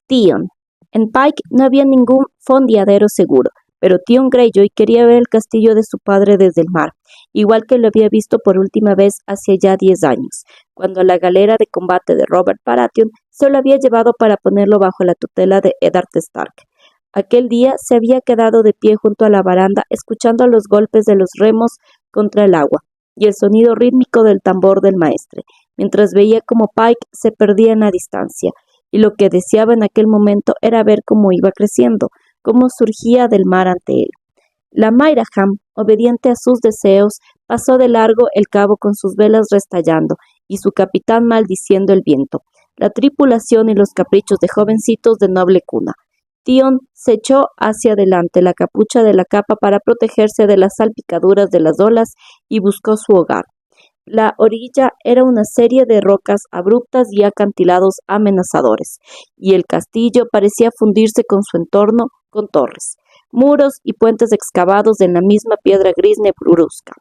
Theon. En Pike no había ningún fondeadero seguro, pero Theon Greyjoy quería ver el castillo de su padre desde el mar, igual que lo había visto por última vez hace ya 10 años, cuando la galera de combate de Robert Baratheon se lo había llevado para ponerlo bajo la tutela de Eddard Stark. Aquel día se había quedado de pie junto a la baranda escuchando los golpes de los remos contra el agua y el sonido rítmico del tambor del maestre, mientras veía cómo Pike se perdía en la distancia, y lo que deseaba en aquel momento era ver cómo iba creciendo, cómo surgía del mar ante él. La Mairaham, obediente a sus deseos, pasó de largo el cabo con sus velas restallando y su capitán maldiciendo el viento, la tripulación y los caprichos de jovencitos de noble cuna. Theon se echó hacia adelante la capucha de la capa para protegerse de las salpicaduras de las olas y buscó su hogar. La orilla era una serie de rocas abruptas y acantilados amenazadores, y el castillo parecía fundirse con su entorno con torres, muros y puentes excavados en la misma piedra gris negruzca,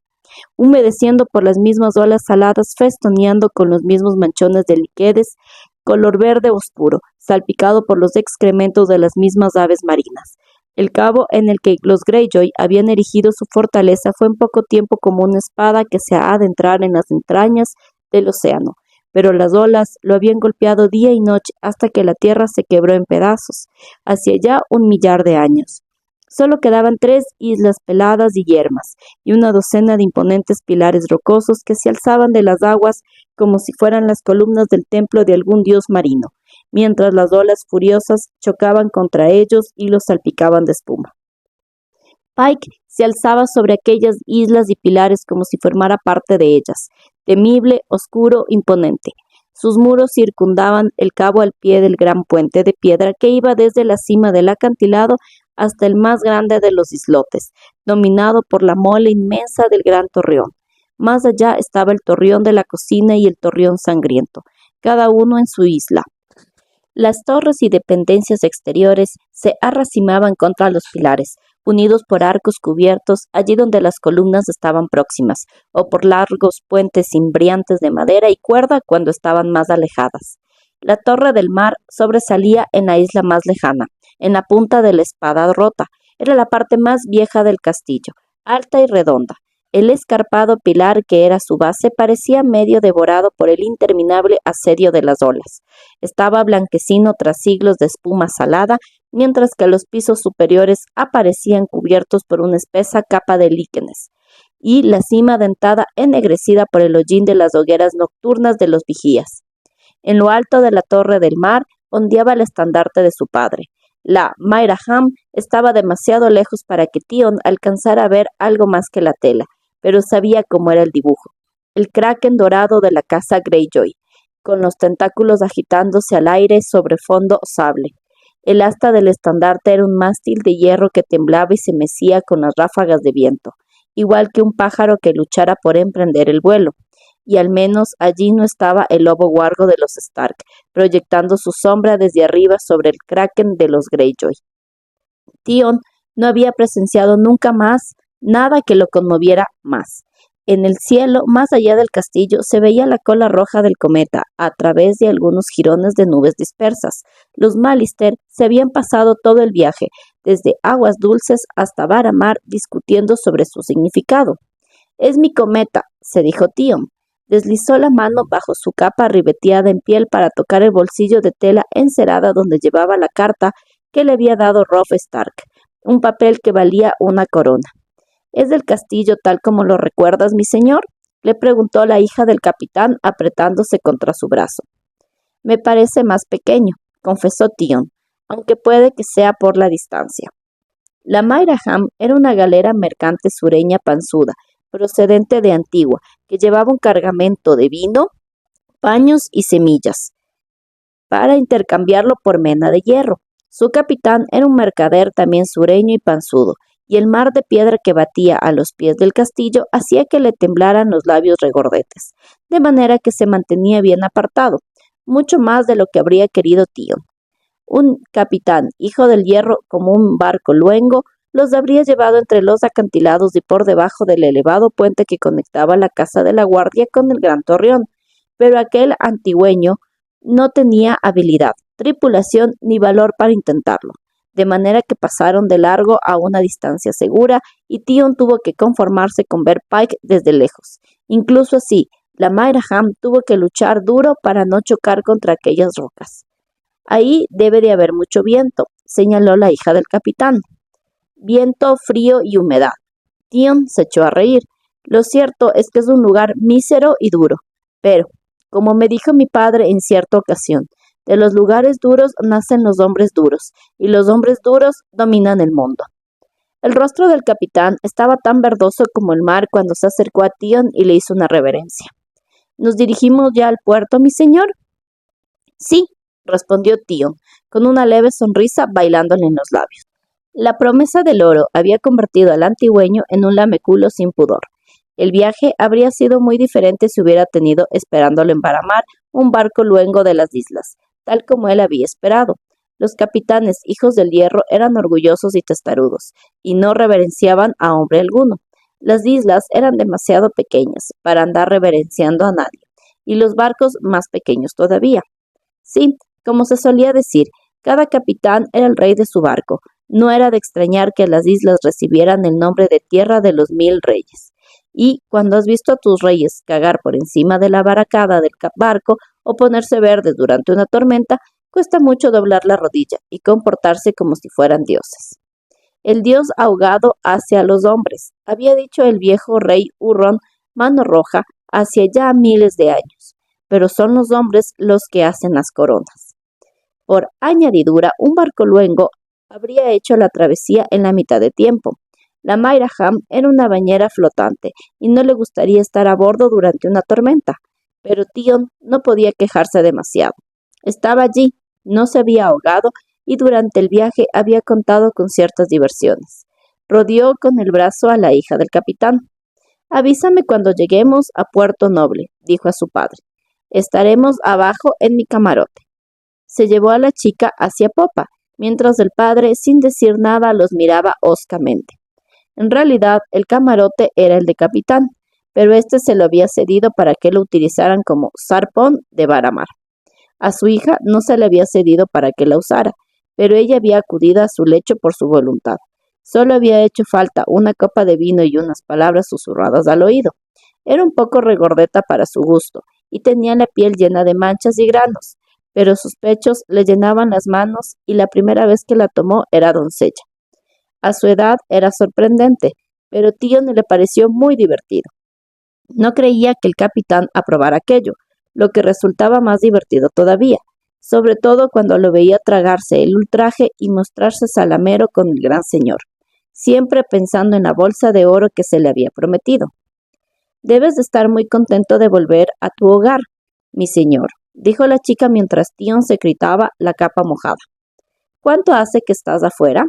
humedeciendo por las mismas olas saladas, festoneando con los mismos manchones de líquenes, color verde oscuro, salpicado por los excrementos de las mismas aves marinas. El cabo en el que los Greyjoy habían erigido su fortaleza fue en poco tiempo como una espada que se adentrara en las entrañas del océano, pero las olas lo habían golpeado día y noche hasta que la tierra se quebró en pedazos, hacia ya 1 millar de años. Solo quedaban 3 islas peladas y yermas, y una docena de imponentes pilares rocosos que se alzaban de las aguas como si fueran las columnas del templo de algún dios marino, mientras las olas furiosas chocaban contra ellos y los salpicaban de espuma. Pike se alzaba sobre aquellas islas y pilares como si formara parte de ellas, temible, oscuro, imponente. Sus muros circundaban el cabo al pie del gran puente de piedra que iba desde la cima del acantilado hasta el más grande de los islotes, dominado por la mole inmensa del gran torreón. Más allá estaba el torreón de la cocina y el torreón sangriento, cada uno en su isla. Las torres y dependencias exteriores se arracimaban contra los pilares, unidos por arcos cubiertos allí donde las columnas estaban próximas, o por largos puentes imbriantes de madera y cuerda cuando estaban más alejadas. La torre del mar sobresalía en la isla más lejana, en la punta de la espada rota. Era la parte más vieja del castillo, alta y redonda. El escarpado pilar que era su base parecía medio devorado por el interminable asedio de las olas. Estaba blanquecino tras siglos de espuma salada, mientras que los pisos superiores aparecían cubiertos por una espesa capa de líquenes, y la cima dentada ennegrecida por el hollín de las hogueras nocturnas de los vigías. En lo alto de la torre del mar ondeaba el estandarte de su padre. La Mairaham estaba demasiado lejos para que Theon alcanzara a ver algo más que la tela, pero sabía cómo era el dibujo. El kraken dorado de la casa Greyjoy, con los tentáculos agitándose al aire sobre fondo sable. El asta del estandarte era un mástil de hierro que temblaba y se mecía con las ráfagas de viento, igual que un pájaro que luchara por emprender el vuelo. Y al menos allí no estaba el lobo huargo de los Stark, proyectando su sombra desde arriba sobre el kraken de los Greyjoy. Theon no había presenciado nunca más nada que lo conmoviera más. En el cielo, más allá del castillo, se veía la cola roja del cometa, a través de algunos jirones de nubes dispersas. Los Mallister se habían pasado todo el viaje, desde Aguas Dulces hasta Varamar, discutiendo sobre su significado. «Es mi cometa», se dijo Theon. Deslizó la mano bajo su capa ribeteada en piel para tocar el bolsillo de tela encerada donde llevaba la carta que le había dado Robb Stark, un papel que valía una corona. «¿Es del castillo tal como lo recuerdas, mi señor?», le preguntó la hija del capitán apretándose contra su brazo. «Me parece más pequeño», confesó Theon, «aunque puede que sea por la distancia». La Mairaham era una galera mercante sureña panzuda, procedente de Antigua, que llevaba un cargamento de vino, paños y semillas, para intercambiarlo por mena de hierro. Su capitán era un mercader también sureño y panzudo, y el mar de piedra que batía a los pies del castillo hacía que le temblaran los labios regordetes, de manera que se mantenía bien apartado, mucho más de lo que habría querido Theon. Un capitán, hijo del hierro como un barco luengo, los habría llevado entre los acantilados y por debajo del elevado puente que conectaba la casa de la guardia con el gran torreón, pero aquel antigüeño no tenía habilidad, tripulación ni valor para intentarlo, de manera que pasaron de largo a una distancia segura y Tion tuvo que conformarse con ver Pike desde lejos. Incluso así, la Mairaham tuvo que luchar duro para no chocar contra aquellas rocas. Ahí debe de haber mucho viento, señaló la hija del capitán. Viento, frío y humedad. Tion se echó a reír. Lo cierto es que es un lugar mísero y duro, pero, como me dijo mi padre en cierta ocasión, de los lugares duros nacen los hombres duros, y los hombres duros dominan el mundo. El rostro del capitán estaba tan verdoso como el mar cuando se acercó a Tion y le hizo una reverencia. ¿Nos dirigimos ya al puerto, mi señor? Sí, respondió Tion, con una leve sonrisa bailándole en los labios. La promesa del oro había convertido al antigüeño en un lameculo sin pudor. El viaje habría sido muy diferente si hubiera tenido esperándolo en Baramar un barco luengo de las islas, tal como él había esperado. Los capitanes hijos del hierro eran orgullosos y testarudos, y no reverenciaban a hombre alguno. Las islas eran demasiado pequeñas para andar reverenciando a nadie, y los barcos más pequeños todavía. Sí, como se solía decir, cada capitán era el rey de su barco. No era de extrañar que las islas recibieran el nombre de Tierra de los 1000 Reyes. Y cuando has visto a tus reyes cagar por encima de la baracada del barco o ponerse verdes durante una tormenta, cuesta mucho doblar la rodilla y comportarse como si fueran dioses. El dios ahogado hace a los hombres, había dicho el viejo rey Hurrón Mano Roja hacia ya miles de años, pero son los hombres los que hacen las coronas. Por añadidura, un barco luengo habría hecho la travesía en la mitad de tiempo. La Mairaham era una bañera flotante y no le gustaría estar a bordo durante una tormenta, pero Tion no podía quejarse demasiado. Estaba allí, no se había ahogado y durante el viaje había contado con ciertas diversiones. Rodeó con el brazo a la hija del capitán. Avísame cuando lleguemos a Puerto Noble, dijo a su padre. Estaremos abajo en mi camarote. Se llevó a la chica hacia popa, mientras el padre, sin decir nada, los miraba hoscamente. En realidad, el camarote era el de capitán, pero este se lo había cedido para que lo utilizaran como zarpón de Baramar. A su hija no se le había cedido para que la usara, pero ella había acudido a su lecho por su voluntad. Solo había hecho falta una copa de vino y unas palabras susurradas al oído. Era un poco regordeta para su gusto, y tenía la piel llena de manchas y granos, pero sus pechos le llenaban las manos y la primera vez que la tomó era doncella. A su edad era sorprendente, pero Tion le pareció muy divertido. No creía que el capitán aprobara aquello, lo que resultaba más divertido todavía, sobre todo cuando lo veía tragarse el ultraje y mostrarse salamero con el gran señor, siempre pensando en la bolsa de oro que se le había prometido. Debes de estar muy contento de volver a tu hogar, mi señor, dijo la chica mientras Tion se gritaba la capa mojada. ¿Cuánto hace que estás afuera?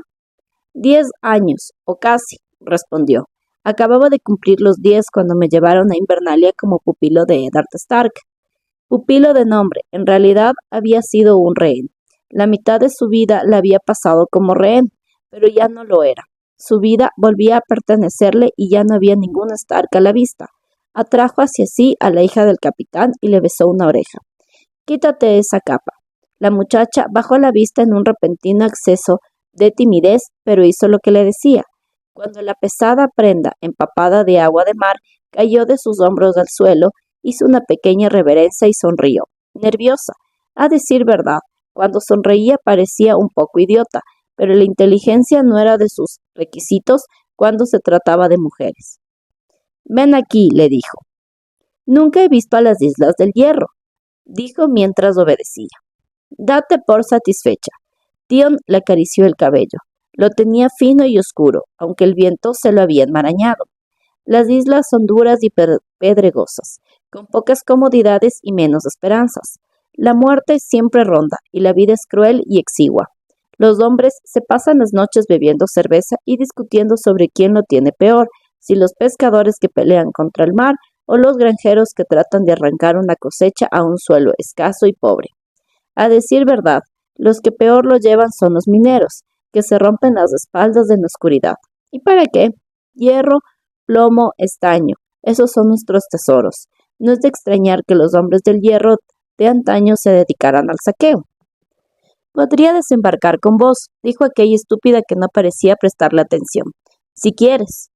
10 años, o casi, respondió. Acababa de cumplir los 10 cuando me llevaron a Invernalia como pupilo de Eddard Stark. Pupilo de nombre, en realidad había sido un rehén. La mitad de su vida la había pasado como rehén, pero ya no lo era. Su vida volvía a pertenecerle y ya no había ningún Stark a la vista. Atrajo hacia sí a la hija del capitán y le besó una oreja. Quítate esa capa. La muchacha bajó la vista en un repentino acceso de timidez, pero hizo lo que le decía. Cuando la pesada prenda, empapada de agua de mar, cayó de sus hombros al suelo, hizo una pequeña reverencia y sonrió, nerviosa. A decir verdad, cuando sonreía parecía un poco idiota, pero la inteligencia no era de sus requisitos cuando se trataba de mujeres. Ven aquí, le dijo. Nunca he visto a las Islas del Hierro, dijo mientras obedecía. Date por satisfecha. Tion le acarició el cabello. Lo tenía fino y oscuro, aunque el viento se lo había enmarañado. Las islas son duras y pedregosas, con pocas comodidades y menos esperanzas. La muerte siempre ronda y la vida es cruel y exigua. Los hombres se pasan las noches bebiendo cerveza y discutiendo sobre quién lo tiene peor, si los pescadores que pelean contra el mar o los granjeros que tratan de arrancar una cosecha a un suelo escaso y pobre. A decir verdad, los que peor lo llevan son los mineros, que se rompen las espaldas en la oscuridad. ¿Y para qué? Hierro, plomo, estaño, esos son nuestros tesoros. No es de extrañar que los hombres del hierro de antaño se dedicaran al saqueo. Podría desembarcar con vos, dijo aquella estúpida que no parecía prestarle atención. Si quieres.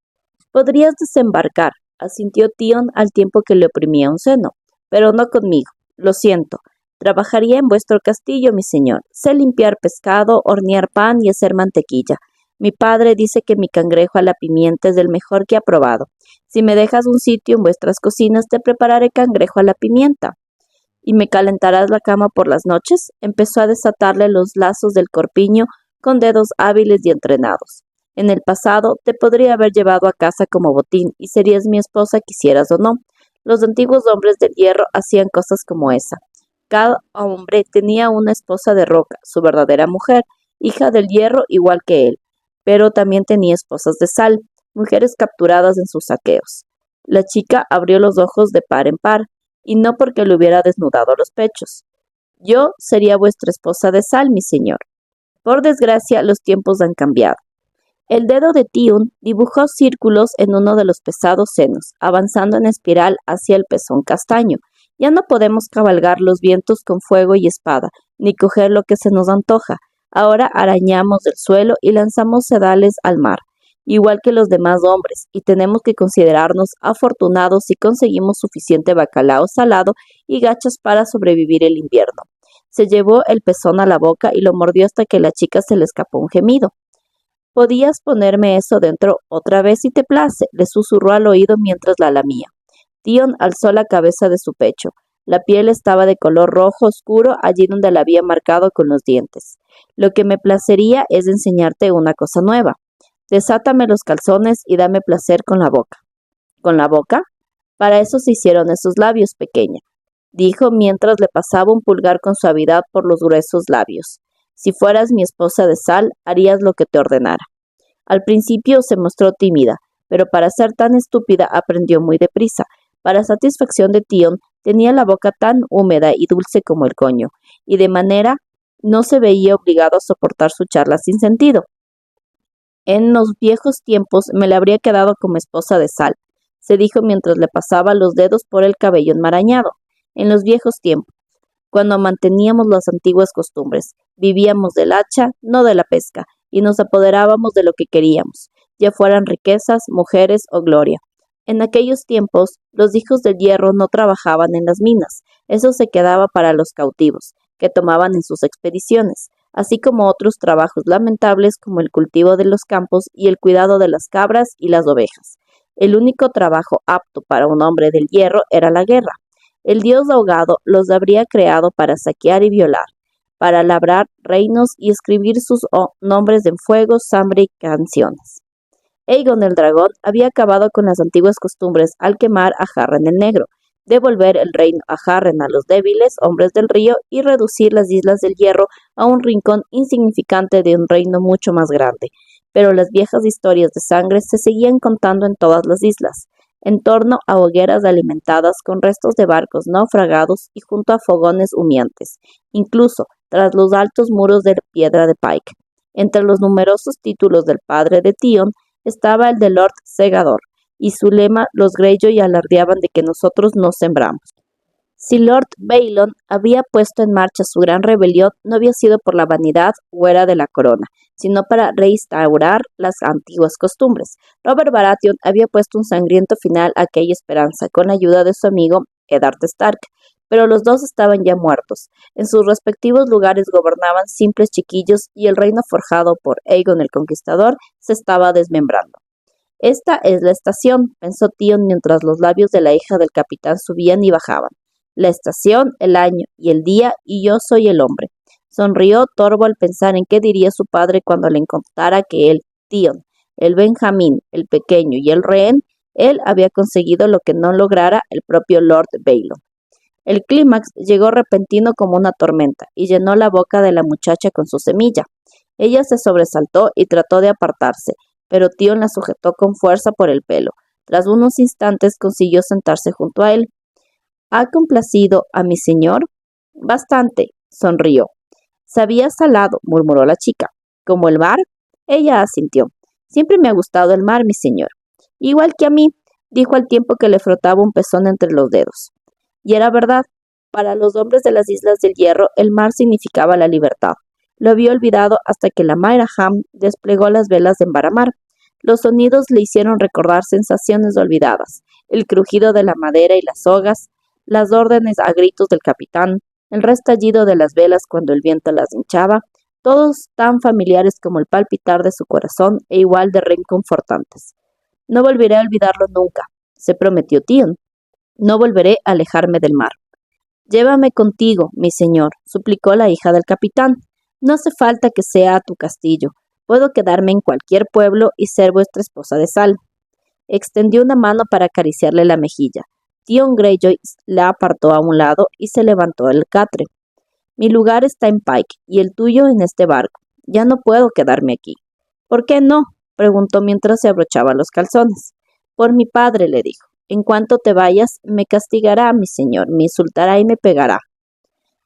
Podrías desembarcar, asintió Tion al tiempo que le oprimía un seno, pero no conmigo. Lo siento. Trabajaría en vuestro castillo, mi señor. Sé limpiar pescado, hornear pan y hacer mantequilla. Mi padre dice que mi cangrejo a la pimienta es del mejor que ha probado. Si me dejas un sitio en vuestras cocinas, te prepararé cangrejo a la pimienta. ¿Y me calentarás la cama por las noches? Empezó a desatarle los lazos del corpiño con dedos hábiles y entrenados. En el pasado te podría haber llevado a casa como botín y serías mi esposa quisieras o no. Los antiguos hombres del hierro hacían cosas como esa. Cada hombre tenía una esposa de roca, su verdadera mujer, hija del hierro igual que él, pero también tenía esposas de sal, mujeres capturadas en sus saqueos. La chica abrió los ojos de par en par, y no porque le hubiera desnudado los pechos. Yo sería vuestra esposa de sal, mi señor. Por desgracia, los tiempos han cambiado. El dedo de Tion dibujó círculos en uno de los pesados senos, avanzando en espiral hacia el pezón castaño. Ya no podemos cabalgar los vientos con fuego y espada, ni coger lo que se nos antoja. Ahora arañamos el suelo y lanzamos sedales al mar, igual que los demás hombres, y tenemos que considerarnos afortunados si conseguimos suficiente bacalao salado y gachas para sobrevivir el invierno. Se llevó el pezón a la boca y lo mordió hasta que a la chica se le escapó un gemido. Podías ponerme eso dentro otra vez si te place, le susurró al oído mientras la lamía. Tion alzó la cabeza de su pecho. La piel estaba de color rojo oscuro allí donde la había marcado con los dientes. Lo que me placería es enseñarte una cosa nueva. Desátame los calzones y dame placer con la boca. ¿Con la boca? Para eso se hicieron esos labios, pequeña, dijo mientras le pasaba un pulgar con suavidad por los gruesos labios. Si fueras mi esposa de sal, harías lo que te ordenara. Al principio se mostró tímida, pero para ser tan estúpida aprendió muy deprisa. Para satisfacción de Tion, tenía la boca tan húmeda y dulce como el coño, y de manera no se veía obligado a soportar su charla sin sentido. En los viejos tiempos me la habría quedado como esposa de sal, se dijo mientras le pasaba los dedos por el cabello enmarañado. En los viejos tiempos, cuando manteníamos las antiguas costumbres, vivíamos del hacha, no de la pesca, y nos apoderábamos de lo que queríamos, ya fueran riquezas, mujeres o gloria. En aquellos tiempos, los hijos del hierro no trabajaban en las minas, eso se quedaba para los cautivos, que tomaban en sus expediciones, así como otros trabajos lamentables como el cultivo de los campos y el cuidado de las cabras y las ovejas. El único trabajo apto para un hombre del hierro era la guerra. El dios ahogado los habría creado para saquear y violar, para labrar reinos y escribir sus nombres en fuego, sangre y canciones. Aegon el dragón había acabado con las antiguas costumbres al quemar a Harren el Negro, devolver el reino a Harren a los débiles hombres del río y reducir las Islas del Hierro a un rincón insignificante de un reino mucho más grande. Pero las viejas historias de sangre se seguían contando en todas las islas, en torno a hogueras alimentadas con restos de barcos naufragados y junto a fogones humeantes, incluso tras los altos muros de piedra de Pike. Entre los numerosos títulos del padre de Tion estaba el de Lord Segador, y su lema los Greyjoy alardeaban de que nosotros no sembramos. Si Lord Baelon había puesto en marcha su gran rebelión, no había sido por la vanidad o era de la corona, sino para reinstaurar las antiguas costumbres. Robert Baratheon había puesto un sangriento final a aquella esperanza con la ayuda de su amigo Eddard Stark, pero los dos estaban ya muertos. En sus respectivos lugares gobernaban simples chiquillos y el reino forjado por Aegon el Conquistador se estaba desmembrando. Esta es la estación, pensó Tion mientras los labios de la hija del capitán subían y bajaban. La estación, el año y el día, y yo soy el hombre. Sonrió Torvo al pensar en qué diría su padre cuando le contara que él, Tion, el Benjamín, el pequeño y el rehén, él había conseguido lo que no lograra el propio Lord Baelon. El clímax llegó repentino como una tormenta y llenó la boca de la muchacha con su semilla. Ella se sobresaltó y trató de apartarse, pero Tion la sujetó con fuerza por el pelo. Tras unos instantes consiguió sentarse junto a él. ¿Ha complacido a mi señor? Bastante, sonrió. Sabía salado, murmuró la chica. ¿Como el mar? Ella asintió. Siempre me ha gustado el mar, mi señor. Igual que a mí, dijo al tiempo que le frotaba un pezón entre los dedos. Y era verdad. Para los hombres de las Islas del Hierro, el mar significaba la libertad. Lo había olvidado hasta que la Mayra Ham desplegó las velas de embaramar. Los sonidos le hicieron recordar sensaciones olvidadas, el crujido de la madera y las sogas, las órdenes a gritos del capitán, el restallido de las velas cuando el viento las hinchaba, todos tan familiares como el palpitar de su corazón e igual de reconfortantes. No volveré a olvidarlo nunca, se prometió Tion. No volveré a alejarme del mar. Llévame contigo, mi señor, suplicó la hija del capitán. No hace falta que sea a tu castillo. Puedo quedarme en cualquier pueblo y ser vuestra esposa de sal. Extendió una mano para acariciarle la mejilla. Tion Greyjoy la apartó a un lado y se levantó el catre. Mi lugar está en Pike y el tuyo en este barco. Ya no puedo quedarme aquí. ¿Por qué no? Preguntó mientras se abrochaba los calzones. Por mi padre, le dijo. En cuanto te vayas, me castigará, mi señor, me insultará y me pegará.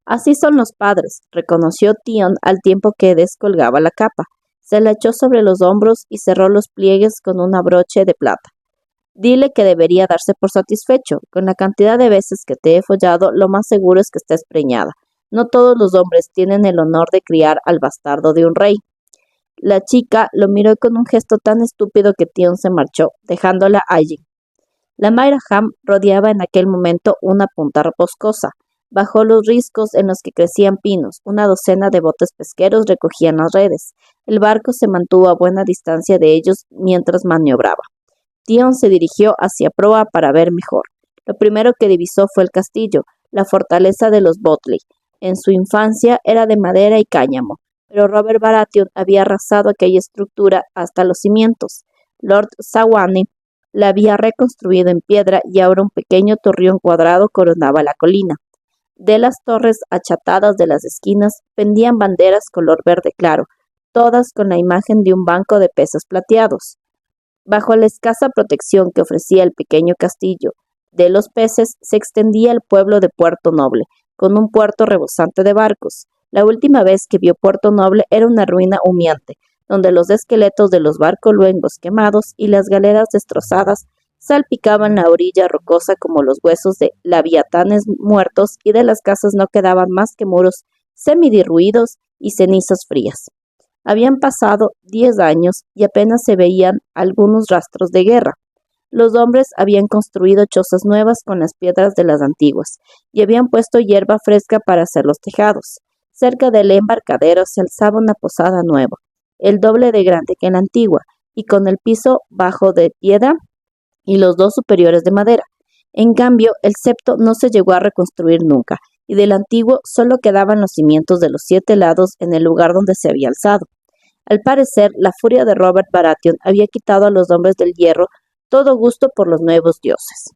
Así son los padres, reconoció Tion al tiempo que descolgaba la capa. Se la echó sobre los hombros y cerró los pliegues con una broche de plata. Dile que debería darse por satisfecho. Con la cantidad de veces que te he follado, lo más seguro es que estés preñada. No todos los hombres tienen el honor de criar al bastardo de un rey. La chica lo miró con un gesto tan estúpido que Tion se marchó, dejándola allí. La Mayra Ham rodeaba en aquel momento una punta boscosa. Bajo los riscos en los que crecían pinos, una docena de botes pesqueros recogían las redes. El barco se mantuvo a buena distancia de ellos mientras maniobraba. Tion se dirigió hacia proa para ver mejor. Lo primero que divisó fue el castillo, la fortaleza de los Botley. En su infancia era de madera y cáñamo, pero Robert Baratheon había arrasado aquella estructura hasta los cimientos. Lord Sewanee la había reconstruido en piedra y ahora un pequeño torreón cuadrado coronaba la colina. De las torres achatadas de las esquinas pendían banderas color verde claro, todas con la imagen de un banco de peces plateados. Bajo la escasa protección que ofrecía el pequeño castillo de los peces se extendía el pueblo de Puerto Noble, con un puerto rebosante de barcos. La última vez que vio Puerto Noble era una ruina humeante, donde los esqueletos de los barcos luengos quemados y las galeras destrozadas salpicaban la orilla rocosa como los huesos de leviatanes muertos, y de las casas no quedaban más que muros semiderruidos y cenizas frías. Habían pasado 10 años y apenas se veían algunos rastros de guerra. Los hombres habían construido chozas nuevas con las piedras de las antiguas y habían puesto hierba fresca para hacer los tejados. Cerca del embarcadero se alzaba una posada nueva, el doble de grande que la antigua, y con el piso bajo de piedra y los dos superiores de madera. En cambio, el septo no se llegó a reconstruir nunca, y del antiguo solo quedaban los cimientos de los 7 lados en el lugar donde se había alzado. Al parecer, la furia de Robert Baratheon había quitado a los hombres del hierro todo gusto por los nuevos dioses.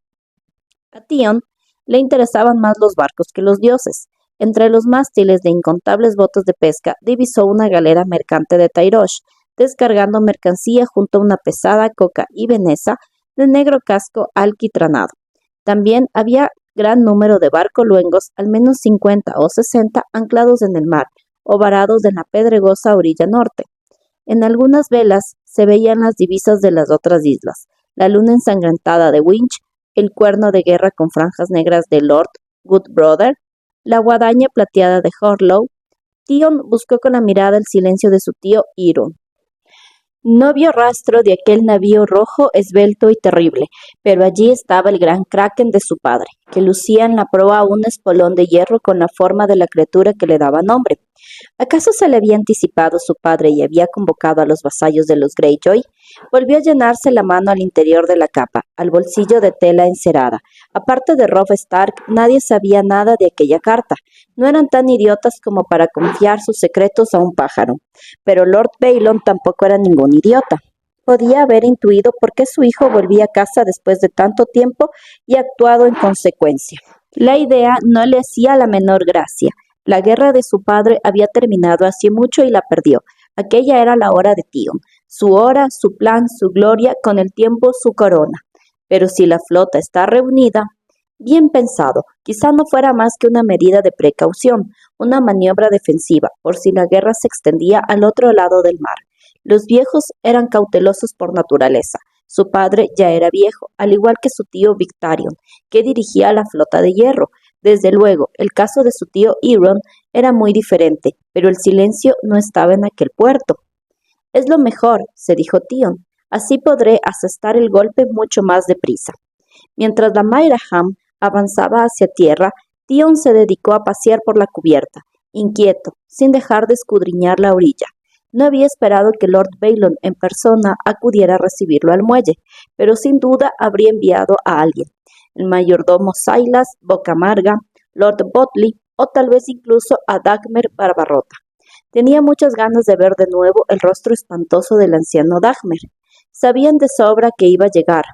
A Tion le interesaban más los barcos que los dioses. Entre los mástiles de incontables botes de pesca divisó una galera mercante de Tyrosh, descargando mercancía junto a una pesada coca y veneza de negro casco alquitranado. También había gran número de barcos luengos, al menos 50 o 60, anclados en el mar o varados en la pedregosa orilla norte. En algunas velas se veían las divisas de las otras islas, la luna ensangrentada de Winch, el cuerno de guerra con franjas negras de Lord Goodbrother, la guadaña plateada de Horlow. Tion buscó con la mirada el silencio de su tío Euron. No vio rastro de aquel navío rojo, esbelto y terrible, pero allí estaba el gran kraken de su padre, que lucía en la proa un espolón de hierro con la forma de la criatura que le daba nombre. ¿Acaso se le había anticipado su padre y había convocado a los vasallos de los Greyjoy? Volvió a llenarse la mano al interior de la capa, al bolsillo de tela encerada. Aparte de Robb Stark, nadie sabía nada de aquella carta. No eran tan idiotas como para confiar sus secretos a un pájaro. Pero Lord Baelon tampoco era ningún idiota. Podía haber intuido por qué su hijo volvía a casa después de tanto tiempo y actuado en consecuencia. La idea no le hacía la menor gracia. La guerra de su padre había terminado hace mucho y la perdió. Aquella era la hora de Tion, su hora, su plan, su gloria, con el tiempo su corona. Pero si la flota está reunida, bien pensado, quizá no fuera más que una medida de precaución, una maniobra defensiva, por si la guerra se extendía al otro lado del mar. Los viejos eran cautelosos por naturaleza. Su padre ya era viejo, al igual que su tío Victarion, que dirigía la flota de hierro, Desde luego, el caso de su tío Euron era muy diferente, pero el silencio no estaba en aquel puerto. Es lo mejor, se dijo Tion. Así podré asestar el golpe mucho más deprisa. Mientras la Mairaham avanzaba hacia tierra, Tion se dedicó a pasear por la cubierta, inquieto, sin dejar de escudriñar la orilla. No había esperado que Lord Baelon en persona acudiera a recibirlo al muelle, pero sin duda habría enviado a alguien. El mayordomo Silas Bocamarga, Lord Botley o tal vez incluso a Dagmer Barbarrota. Tenía muchas ganas de ver de nuevo el rostro espantoso del anciano Dagmer. Sabían de sobra que iba a llegar.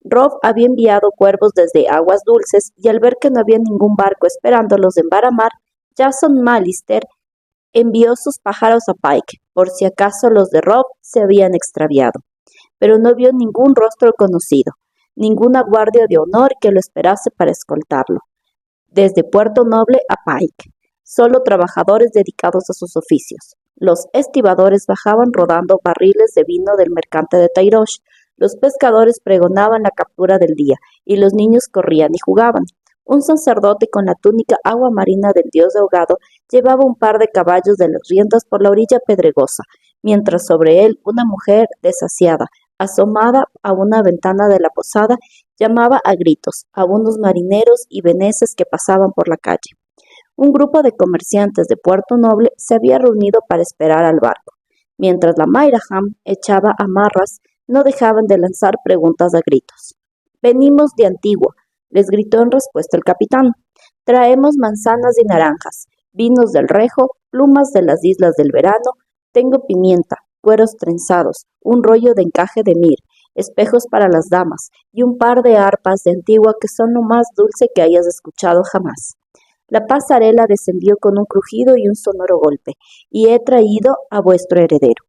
Robb había enviado cuervos desde Aguas Dulces y al ver que no había ningún barco esperándolos en Varamar, Jason Mallister envió sus pájaros a Pike, por si acaso los de Robb se habían extraviado. Pero no vio ningún rostro conocido, ninguna guardia de honor que lo esperase para escoltarlo. Desde Puerto Noble a Pike, solo trabajadores dedicados a sus oficios. Los estibadores bajaban rodando barriles de vino del mercante de Tyrosh, los pescadores pregonaban la captura del día, y los niños corrían y jugaban. Un sacerdote con la túnica agua marina del dios ahogado llevaba un par de caballos de las riendas por la orilla pedregosa, mientras sobre él una mujer desasiada, asomada a una ventana de la posada, llamaba a gritos a unos marineros y veneses que pasaban por la calle. Un grupo de comerciantes de Puerto Noble se había reunido para esperar al barco. Mientras la Mairaham echaba amarras, no dejaban de lanzar preguntas a gritos. «Venimos de Antigua», les gritó en respuesta el capitán. «Traemos manzanas y naranjas, vinos del Rejo, plumas de las islas del verano, tengo pimienta, cueros trenzados, un rollo de encaje de mir, espejos para las damas y un par de arpas de Antigua que son lo más dulce que hayas escuchado jamás». La pasarela descendió con un crujido y un sonoro golpe, y he traído a vuestro heredero.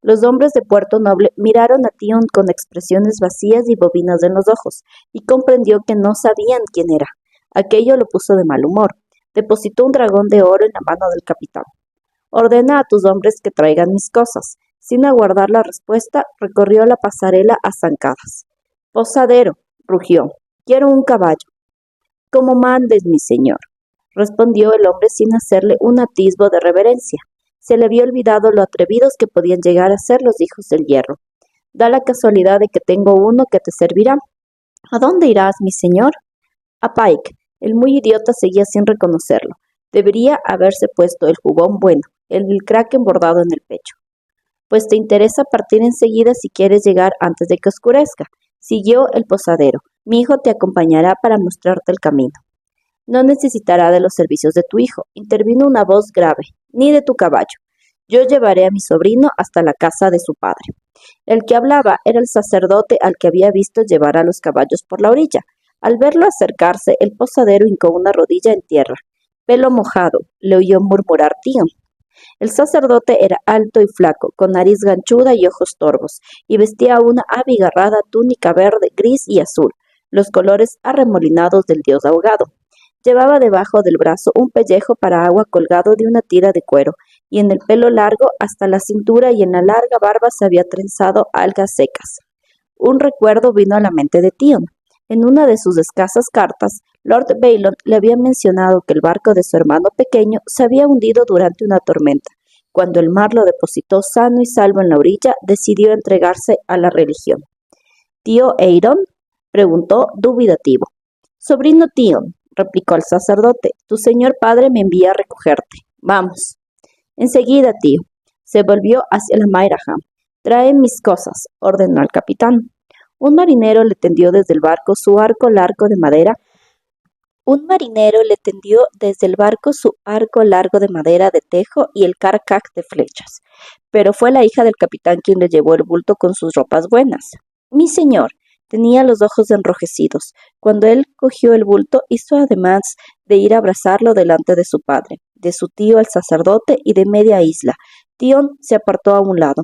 Los hombres de Puerto Noble miraron a Tion con expresiones vacías y bobinas en los ojos, y comprendió que no sabían quién era. Aquello lo puso de mal humor. Depositó un dragón de oro en la mano del capitán. «Ordena a tus hombres que traigan mis cosas». Sin aguardar la respuesta, recorrió la pasarela a zancadas. «Posadero», rugió, «quiero un caballo». «Como mandes, mi señor», respondió el hombre sin hacerle un atisbo de reverencia. Se le había olvidado lo atrevidos que podían llegar a ser los hijos del hierro. «Da la casualidad de que tengo uno que te servirá». «¿A dónde irás, mi señor?» «A Pike». El muy idiota seguía sin reconocerlo. Debería haberse puesto el jubón bueno, el kraken bordado en el pecho. «Pues te interesa partir enseguida si quieres llegar antes de que oscurezca», siguió el posadero. «Mi hijo te acompañará para mostrarte el camino». «No necesitará de los servicios de tu hijo», intervino una voz grave, «ni de tu caballo. Yo llevaré a mi sobrino hasta la casa de su padre». El que hablaba era el sacerdote al que había visto llevar a los caballos por la orilla. Al verlo acercarse, el posadero hincó una rodilla en tierra. «Pelo mojado», le oyó murmurar Tion. El sacerdote era alto y flaco, con nariz ganchuda y ojos torvos, y vestía una abigarrada túnica verde, gris y azul, los colores arremolinados del dios ahogado. Llevaba debajo del brazo un pellejo para agua colgado de una tira de cuero, y en el pelo largo hasta la cintura y en la larga barba se había trenzado algas secas. Un recuerdo vino a la mente de Tion. En una de sus escasas cartas, Lord Baelon le había mencionado que el barco de su hermano pequeño se había hundido durante una tormenta. Cuando el mar lo depositó sano y salvo en la orilla, decidió entregarse a la religión. «¿Tío Euron?», preguntó dubitativo. «Sobrino Tion», replicó el sacerdote, «tu señor padre me envía a recogerte. Vamos». «Enseguida, tío». Se volvió hacia la Mairaham. «Trae mis cosas», ordenó el capitán. Un marinero le tendió desde el barco su arco largo de madera. Un marinero le tendió desde el barco su arco largo de madera de tejo y el carcac de flechas. Pero fue la hija del capitán quien le llevó el bulto con sus ropas buenas. «Mi señor». Tenía los ojos enrojecidos. Cuando él cogió el bulto, hizo además de ir a abrazarlo delante de su padre, de su tío el sacerdote y de media isla. Tion se apartó a un lado.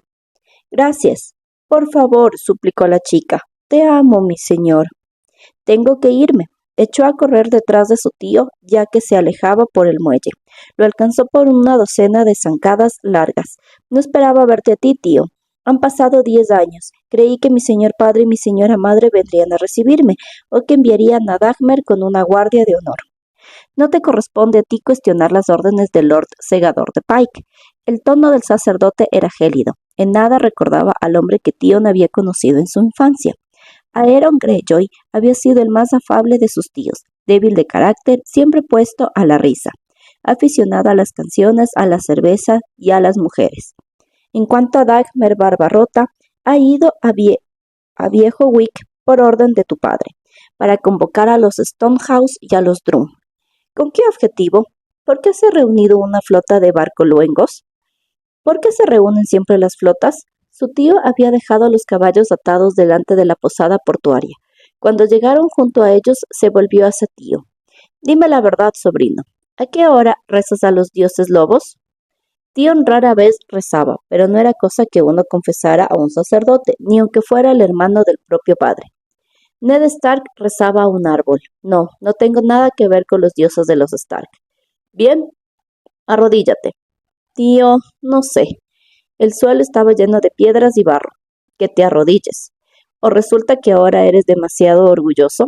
«Gracias». «Por favor», suplicó la chica. «Te amo, mi señor». «Tengo que irme». Echó a correr detrás de su tío, ya que se alejaba por el muelle. Lo alcanzó por una docena de zancadas largas. «No esperaba verte a ti, tío». «Han pasado 10 años. Creí que mi señor padre y mi señora madre vendrían a recibirme, o que enviarían a Dagmer con una guardia de honor». No te corresponde a ti cuestionar las órdenes del Lord Segador de Pike. El tono del sacerdote era gélido. En nada recordaba al hombre que Tion había conocido en su infancia. Aeron Greyjoy había sido el más afable de sus tíos, débil de carácter, siempre puesto a la risa, aficionado a las canciones, a la cerveza y a las mujeres. En cuanto a Dagmer Barbarrota, ha ido a Viejo Wick por orden de tu padre, para convocar a los Stonehouse y a los Drum. ¿Con qué objetivo? ¿Por qué se ha reunido una flota de barcoluengos? ¿Por qué se reúnen siempre las flotas? Su tío había dejado los caballos atados delante de la posada portuaria. Cuando llegaron junto a ellos, se volvió hacia tío. Dime la verdad, sobrino. ¿A qué hora rezas a los dioses lobos? Tion rara vez rezaba, pero no era cosa que uno confesara a un sacerdote, ni aunque fuera el hermano del propio padre. Ned Stark rezaba a un árbol. No, no tengo nada que ver con los dioses de los Stark. Bien, arrodíllate. Tío, no sé. El suelo estaba lleno de piedras y barro. Que te arrodilles. ¿O resulta que ahora eres demasiado orgulloso?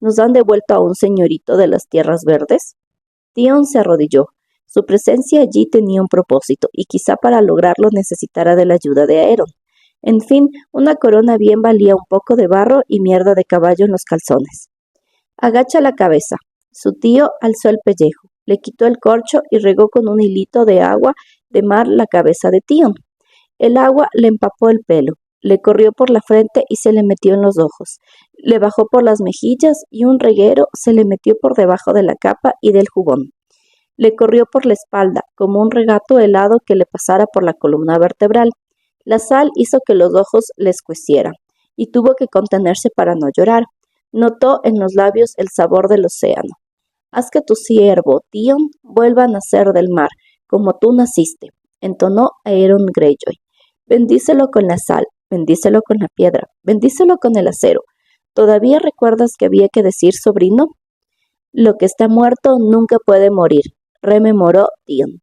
¿Nos han devuelto a un señorito de las tierras verdes? Tion se arrodilló. Su presencia allí tenía un propósito, y quizá para lograrlo necesitara de la ayuda de Aeron. En fin, una corona bien valía un poco de barro y mierda de caballo en los calzones. Agacha la cabeza. Su tío alzó el pellejo, le quitó el corcho y regó con un hilito de agua de mar la cabeza de Tion. El agua le empapó el pelo, le corrió por la frente y se le metió en los ojos, le bajó por las mejillas y un reguero se le metió por debajo de la capa y del jubón. Le corrió por la espalda, como un regato helado que le pasara por la columna vertebral. La sal hizo que los ojos le escuecieran, y tuvo que contenerse para no llorar. Notó en los labios el sabor del océano. Haz que tu siervo, Tion, vuelva a nacer del mar, como tú naciste, entonó Aeron Greyjoy. Bendícelo con la sal, bendícelo con la piedra, bendícelo con el acero. ¿Todavía recuerdas que había que decir, sobrino? Lo que está muerto nunca puede morir, rememoró Tion.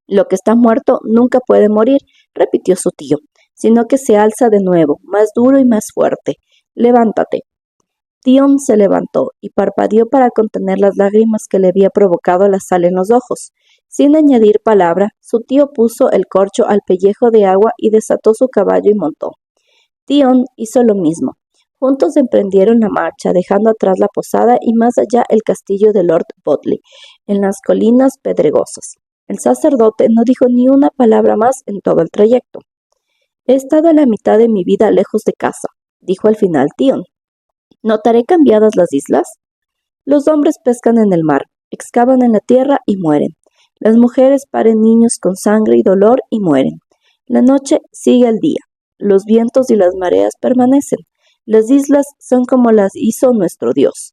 Lo que está muerto nunca puede morir, repitió su tío, sino que se alza de nuevo, más duro y más fuerte. Levántate. Tion se levantó y parpadeó para contener las lágrimas que le había provocado la sal en los ojos. Sin añadir palabra, su tío puso el corcho al pellejo de agua y desató su caballo y montó. Tion hizo lo mismo. Juntos emprendieron la marcha, dejando atrás la posada y más allá el castillo de Lord Botley, en las colinas pedregosas. El sacerdote no dijo ni una palabra más en todo el trayecto. He estado la mitad de mi vida lejos de casa, dijo al final Tion. ¿Notaré cambiadas las islas? Los hombres pescan en el mar, excavan en la tierra y mueren. Las mujeres paren niños con sangre y dolor y mueren. La noche sigue al día. Los vientos y las mareas permanecen. Las islas son como las hizo nuestro Dios.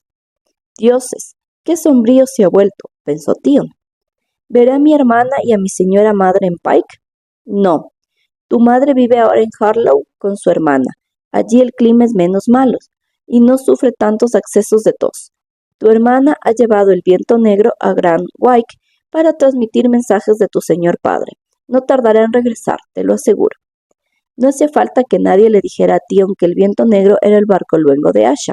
Dioses, qué sombrío se ha vuelto, pensó Tion. ¿Veré a mi hermana y a mi señora madre en Pike? No. Tu madre vive ahora en Harlow con su hermana. Allí el clima es menos malo y no sufre tantos accesos de tos. Tu hermana ha llevado el viento negro a Grand Wyke para transmitir mensajes de tu señor padre. No tardará en regresar, te lo aseguro. No hacía falta que nadie le dijera a Tion que el viento negro era el barcoluengo de Asha.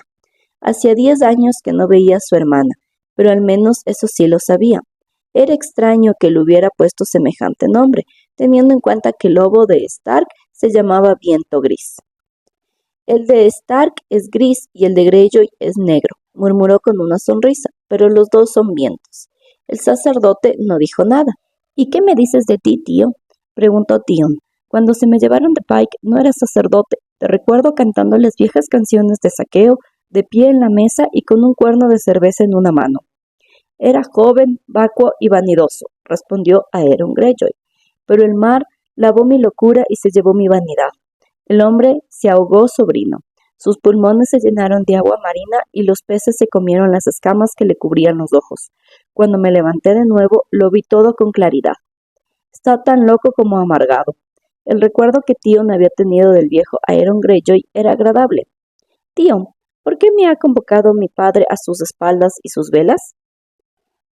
Hacía 10 años que no veía a su hermana, pero al menos eso sí lo sabía. Era extraño que le hubiera puesto semejante nombre, teniendo en cuenta que el lobo de Stark se llamaba Viento Gris. El de Stark es gris y el de Greyjoy es negro, murmuró con una sonrisa, pero los dos son vientos. El sacerdote no dijo nada. ¿Y qué me dices de ti, tío? Preguntó Tion. Cuando se me llevaron de Pike no era sacerdote. Te recuerdo cantando las viejas canciones de saqueo, de pie en la mesa y con un cuerno de cerveza en una mano. Era joven, vacuo y vanidoso, respondió Aeron Greyjoy. Pero el mar lavó mi locura y se llevó mi vanidad. El hombre se ahogó, sobrino. Sus pulmones se llenaron de agua marina y los peces se comieron las escamas que le cubrían los ojos. Cuando me levanté de nuevo, lo vi todo con claridad. Está tan loco como amargado. El recuerdo que Tion había tenido del viejo Aeron Greyjoy era agradable. Tion, ¿por qué me ha convocado mi padre a sus espaldas y sus velas?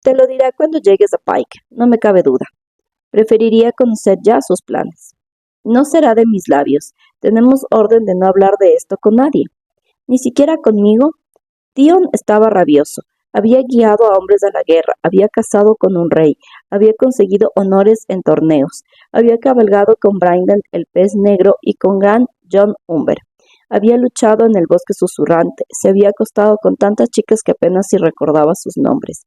Te lo dirá cuando llegues a Pike, no me cabe duda. Preferiría conocer ya sus planes. No será de mis labios. Tenemos orden de no hablar de esto con nadie. Ni siquiera conmigo. Tion estaba rabioso. Había guiado a hombres a la guerra, había casado con un rey, había conseguido honores en torneos, había cabalgado con Brandon el pez negro y con Gran John Umber. Había luchado en el bosque susurrante, se había acostado con tantas chicas que apenas si recordaba sus nombres.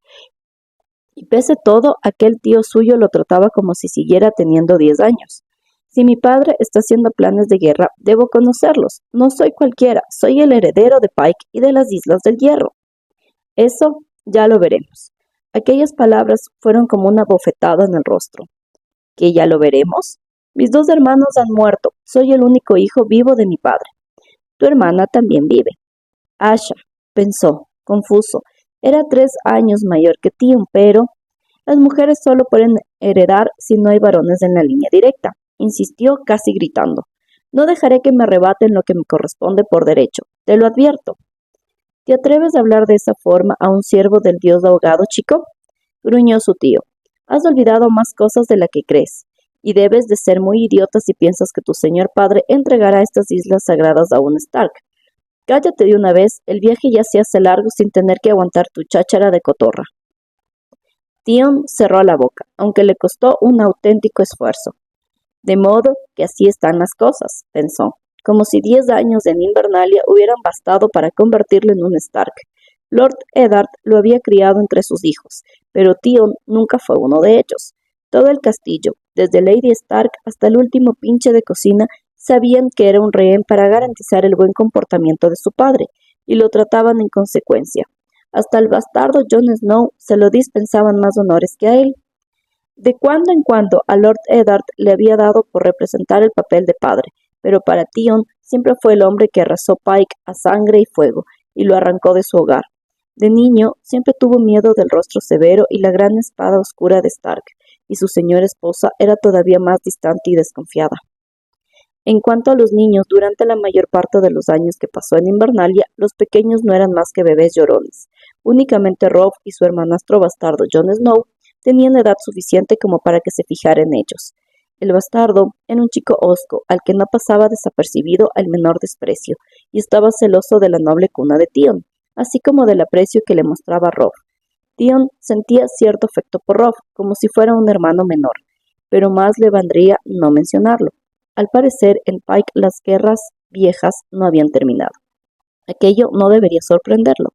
Y pese todo, aquel tío suyo lo trataba como si siguiera teniendo 10 años. Si mi padre está haciendo planes de guerra, debo conocerlos. No soy cualquiera, soy el heredero de Pike y de las Islas del Hierro. Eso ya lo veremos. Aquellas palabras fueron como una bofetada en el rostro. ¿Que ya lo veremos? Mis 2 hermanos han muerto. Soy el único hijo vivo de mi padre. Tu hermana también vive. Asha, pensó, confuso. Era 3 años mayor que Tion, pero las mujeres solo pueden heredar si no hay varones en la línea directa, insistió casi gritando. No dejaré que me arrebaten lo que me corresponde por derecho, te lo advierto. ¿Te atreves a hablar de esa forma a un siervo del dios ahogado, chico? Gruñó su tío. Has olvidado más cosas de las que crees, y debes de ser muy idiota si piensas que tu señor padre entregará estas islas sagradas a un Stark. Cállate de una vez, el viaje ya se hace largo sin tener que aguantar tu cháchara de cotorra. Tion cerró la boca, aunque le costó un auténtico esfuerzo. De modo que así están las cosas, pensó, como si 10 años en Invernalia hubieran bastado para convertirlo en un Stark. Lord Eddard lo había criado entre sus hijos, pero Tion nunca fue uno de ellos. Todo el castillo, desde Lady Stark hasta el último pinche de cocina, sabían que era un rehén para garantizar el buen comportamiento de su padre, y lo trataban en consecuencia. Hasta el bastardo Jon Snow se lo dispensaban más honores que a él. De cuando en cuando a Lord Eddard le había dado por representar el papel de padre, pero para Tion siempre fue el hombre que arrasó Pike a sangre y fuego y lo arrancó de su hogar. De niño siempre tuvo miedo del rostro severo y la gran espada oscura de Stark, y su señora esposa era todavía más distante y desconfiada. En cuanto a los niños, durante la mayor parte de los años que pasó en Invernalia, los pequeños no eran más que bebés llorones. Únicamente Robb y su hermanastro bastardo Jon Snow tenían edad suficiente como para que se fijara en ellos. El bastardo era un chico hosco, al que no pasaba desapercibido el menor desprecio, y estaba celoso de la noble cuna de Tion, así como del aprecio que le mostraba Robb. Tion sentía cierto afecto por Robb, como si fuera un hermano menor, pero más le valdría no mencionarlo. Al parecer, en Pike las guerras viejas no habían terminado. Aquello no debería sorprenderlo.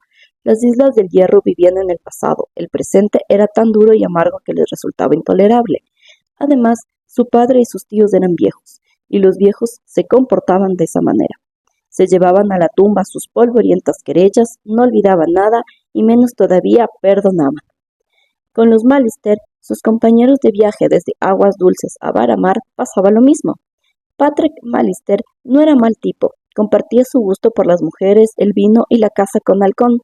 Las Islas del Hierro vivían en el pasado, el presente era tan duro y amargo que les resultaba intolerable. Además, su padre y sus tíos eran viejos, y los viejos se comportaban de esa manera. Se llevaban a la tumba sus polvorientas querellas, no olvidaban nada, y menos todavía perdonaban. Con los Mallister, sus compañeros de viaje desde Aguas Dulces a Varamar, pasaba lo mismo. Patrick Mallister no era mal tipo, compartía su gusto por las mujeres, el vino y la caza con halcón,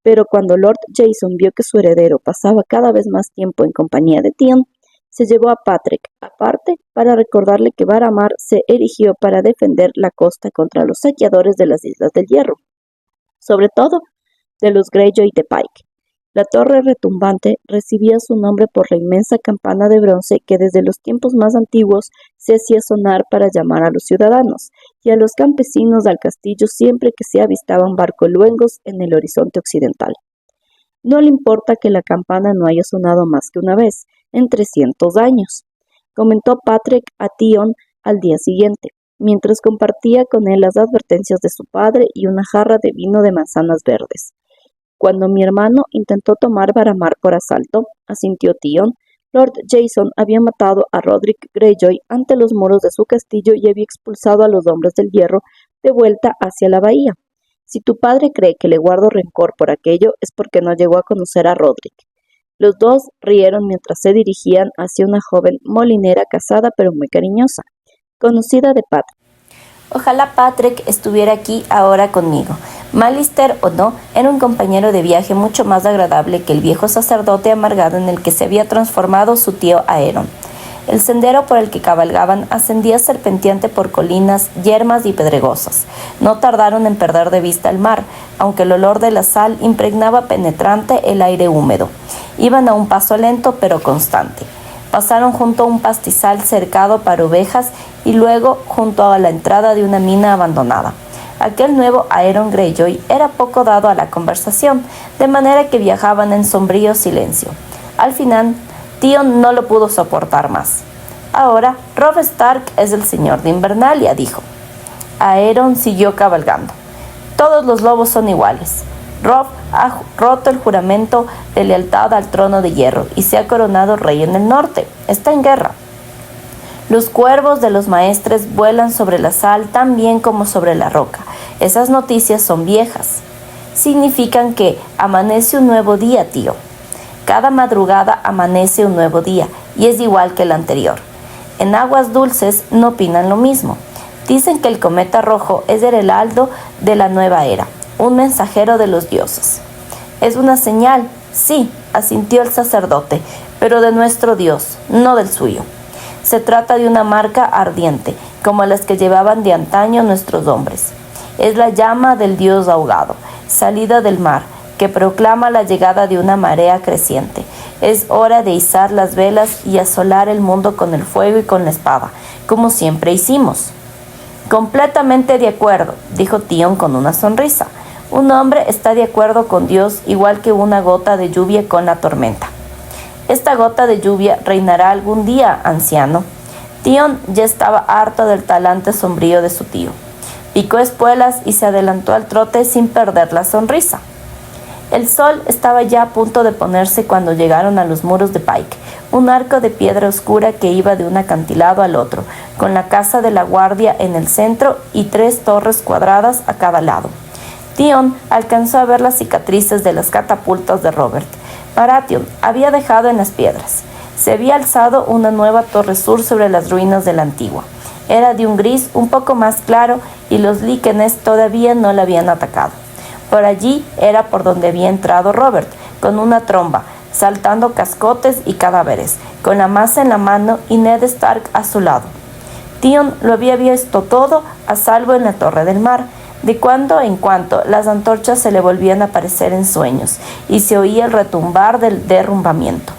pero cuando Lord Jason vio que su heredero pasaba cada vez más tiempo en compañía de Tion, se llevó a Patrick aparte para recordarle que Varamar se erigió para defender la costa contra los saqueadores de las Islas del Hierro, sobre todo de los Greyjoy de Pike. La torre retumbante recibía su nombre por la inmensa campana de bronce que desde los tiempos más antiguos se hacía sonar para llamar a los ciudadanos y a los campesinos al castillo siempre que se avistaban barcoluengos en el horizonte occidental. No le importa que la campana no haya sonado más que una vez, en 300 años, comentó Patrick a Tion al día siguiente, mientras compartía con él las advertencias de su padre y una jarra de vino de manzanas verdes. Cuando mi hermano intentó tomar Varamar por asalto, asintió Tion, Lord Jason había matado a Roderick Greyjoy ante los muros de su castillo y había expulsado a los hombres del hierro de vuelta hacia la bahía. Si tu padre cree que le guardo rencor por aquello, es porque no llegó a conocer a Roderick. Los dos rieron mientras se dirigían hacia una joven molinera casada pero muy cariñosa, conocida de Patrick. Ojalá Patrick estuviera aquí ahora conmigo. Mallister o no, era un compañero de viaje mucho más agradable que el viejo sacerdote amargado en el que se había transformado su tío Aeron. El sendero por el que cabalgaban ascendía serpenteante por colinas yermas y pedregosas. No tardaron en perder de vista el mar, aunque el olor de la sal impregnaba penetrante el aire húmedo. Iban a un paso lento pero constante. Pasaron junto a un pastizal cercado para ovejas y luego junto a la entrada de una mina abandonada. aquel nuevo Aeron Greyjoy era poco dado a la conversación, de manera que viajaban en sombrío silencio. Al final, Tion no lo pudo soportar más. Ahora, Robb Stark es el señor de Invernalia, dijo. Aeron siguió cabalgando. Todos los lobos son iguales. Robb ha roto el juramento de lealtad al trono de hierro y se ha coronado rey en el norte. Está en guerra. Los cuervos de los maestres vuelan sobre la sal tan bien como sobre la roca. Esas noticias son viejas. Significan que amanece un nuevo día, tío. Cada madrugada amanece un nuevo día y es igual que el anterior. En aguas dulces no opinan lo mismo. Dicen que el cometa rojo es el heraldo de la nueva era, un mensajero de los dioses. Es una señal, sí, asintió el sacerdote, pero de nuestro Dios, no del suyo. Se trata de una marca ardiente, como las que llevaban de antaño nuestros hombres. Es la llama del dios ahogado, salida del mar, que proclama la llegada de una marea creciente. Es hora de izar las velas y asolar el mundo con el fuego y con la espada, como siempre hicimos. Completamente de acuerdo, dijo Tion con una sonrisa. Un hombre está de acuerdo con Dios igual que una gota de lluvia con la tormenta. Esta gota de lluvia reinará algún día, anciano. Tion ya estaba harto del talante sombrío de su tío. Picó espuelas y se adelantó al trote sin perder la sonrisa. El sol estaba ya a punto de ponerse cuando llegaron a los muros de Pike, un arco de piedra oscura que iba de un acantilado al otro, con la casa de la guardia en el centro y 3 torres cuadradas a cada lado. Tion alcanzó a ver las cicatrices de las catapultas de Robert. Baratheon había dejado en las piedras. Se había alzado una nueva torre sur sobre las ruinas de la antigua. Era de un gris un poco más claro y los líquenes todavía no la habían atacado. Por allí era por donde había entrado Robert, con una tromba, saltando cascotes y cadáveres, con la masa en la mano y Ned Stark a su lado. Tion lo había visto todo a salvo en la Torre del Mar. De cuando en cuando las antorchas se le volvían a aparecer en sueños y se oía el retumbar del derrumbamiento.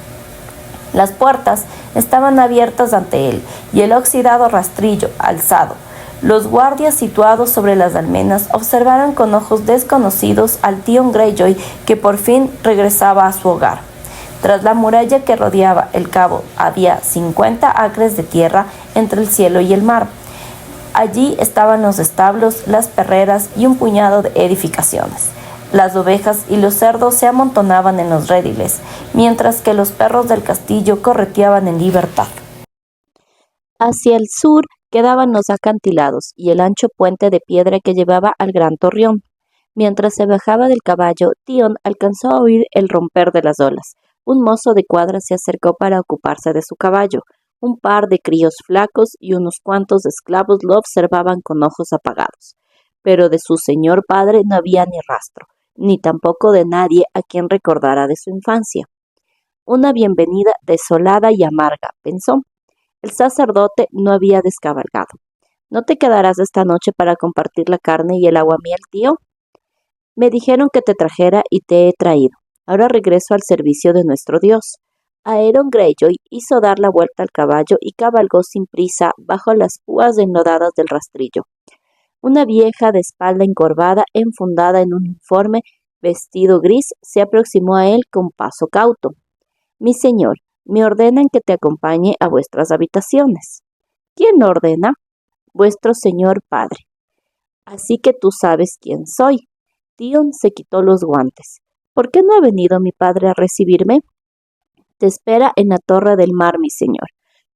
Las puertas estaban abiertas ante él y el oxidado rastrillo alzado. Los guardias situados sobre las almenas observaron con ojos desconocidos al Tion Greyjoy que por fin regresaba a su hogar. Tras la muralla que rodeaba el cabo había 50 acres de tierra entre el cielo y el mar. Allí estaban los establos, las perreras y un puñado de edificaciones. Las ovejas y los cerdos se amontonaban en los rediles, mientras que los perros del castillo correteaban en libertad. Hacia el sur quedaban los acantilados y el ancho puente de piedra que llevaba al gran torreón. Mientras se bajaba del caballo, Tion alcanzó a oír el romper de las olas. Un mozo de cuadra se acercó para ocuparse de su caballo. Un par de críos flacos y unos cuantos esclavos lo observaban con ojos apagados. Pero de su señor padre no había ni rastro, ni tampoco de nadie a quien recordara de su infancia. Una bienvenida desolada y amarga, pensó. El sacerdote no había descabalgado. ¿No te quedarás esta noche para compartir la carne y el aguamiel, tío? Me dijeron que te trajera y te he traído. Ahora regreso al servicio de nuestro Dios. Aeron Greyjoy hizo dar la vuelta al caballo y cabalgó sin prisa bajo las púas enlodadas del rastrillo. Una vieja de espalda encorvada, enfundada en un uniforme vestido gris, se aproximó a él con paso cauto. Mi señor, me ordenan que te acompañe a vuestras habitaciones. ¿Quién ordena? Vuestro señor padre. Así que tú sabes quién soy. Tion se quitó los guantes. ¿Por qué no ha venido mi padre a recibirme? Te espera en la Torre del Mar, mi señor,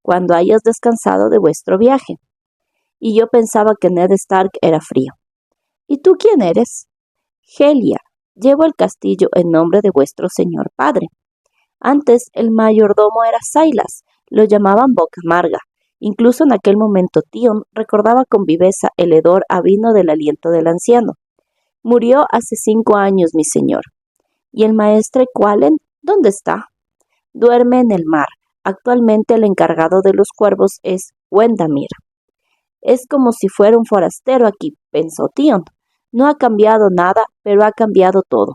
cuando hayas descansado de vuestro viaje. Y yo pensaba que Ned Stark era frío. ¿Y tú quién eres? Helia, llevo el castillo en nombre de vuestro señor padre. Antes el mayordomo era Silas, lo llamaban Boca Amarga. Incluso en aquel momento Tion recordaba con viveza el hedor a vino del aliento del anciano. Murió hace 5 años, mi señor. ¿Y el maestre Qualen? ¿Dónde está? Duerme en el mar. Actualmente el encargado de los cuervos es Wendamir. Es como si fuera un forastero aquí, pensó Tion. No ha cambiado nada, pero ha cambiado todo.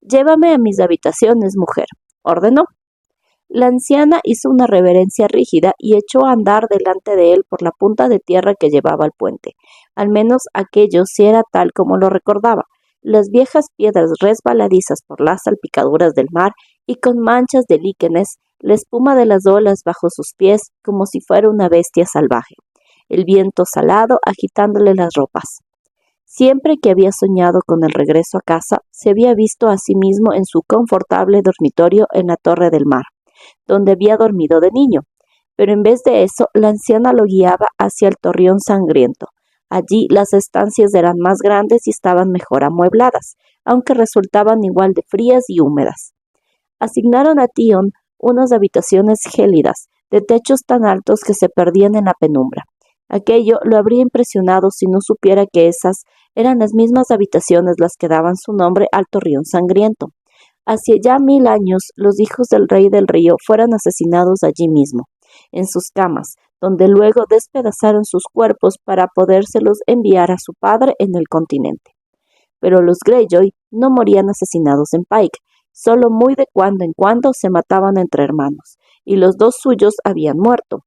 Llévame a mis habitaciones, mujer, ordenó. La anciana hizo una reverencia rígida y echó a andar delante de él por la punta de tierra que llevaba al puente. Al menos aquello sí era tal como lo recordaba. Las viejas piedras resbaladizas por las salpicaduras del mar y con manchas de líquenes, la espuma de las olas bajo sus pies como si fuera una bestia salvaje. El viento salado agitándole las ropas. Siempre que había soñado con el regreso a casa, se había visto a sí mismo en su confortable dormitorio en la Torre del Mar, donde había dormido de niño. Pero en vez de eso, la anciana lo guiaba hacia el Torreón Sangriento. Allí las estancias eran más grandes y estaban mejor amuebladas, aunque resultaban igual de frías y húmedas. Asignaron a Tion unas habitaciones gélidas, de techos tan altos que se perdían en la penumbra. Aquello lo habría impresionado si no supiera que esas eran las mismas habitaciones las que daban su nombre al Torreón Sangriento. Hacia ya 1000 años, los hijos del rey del río fueron asesinados allí mismo, en sus camas, donde luego despedazaron sus cuerpos para podérselos enviar a su padre en el continente. Pero los Greyjoy no morían asesinados en Pike, solo muy de cuando en cuando se mataban entre hermanos, y los dos suyos habían muerto.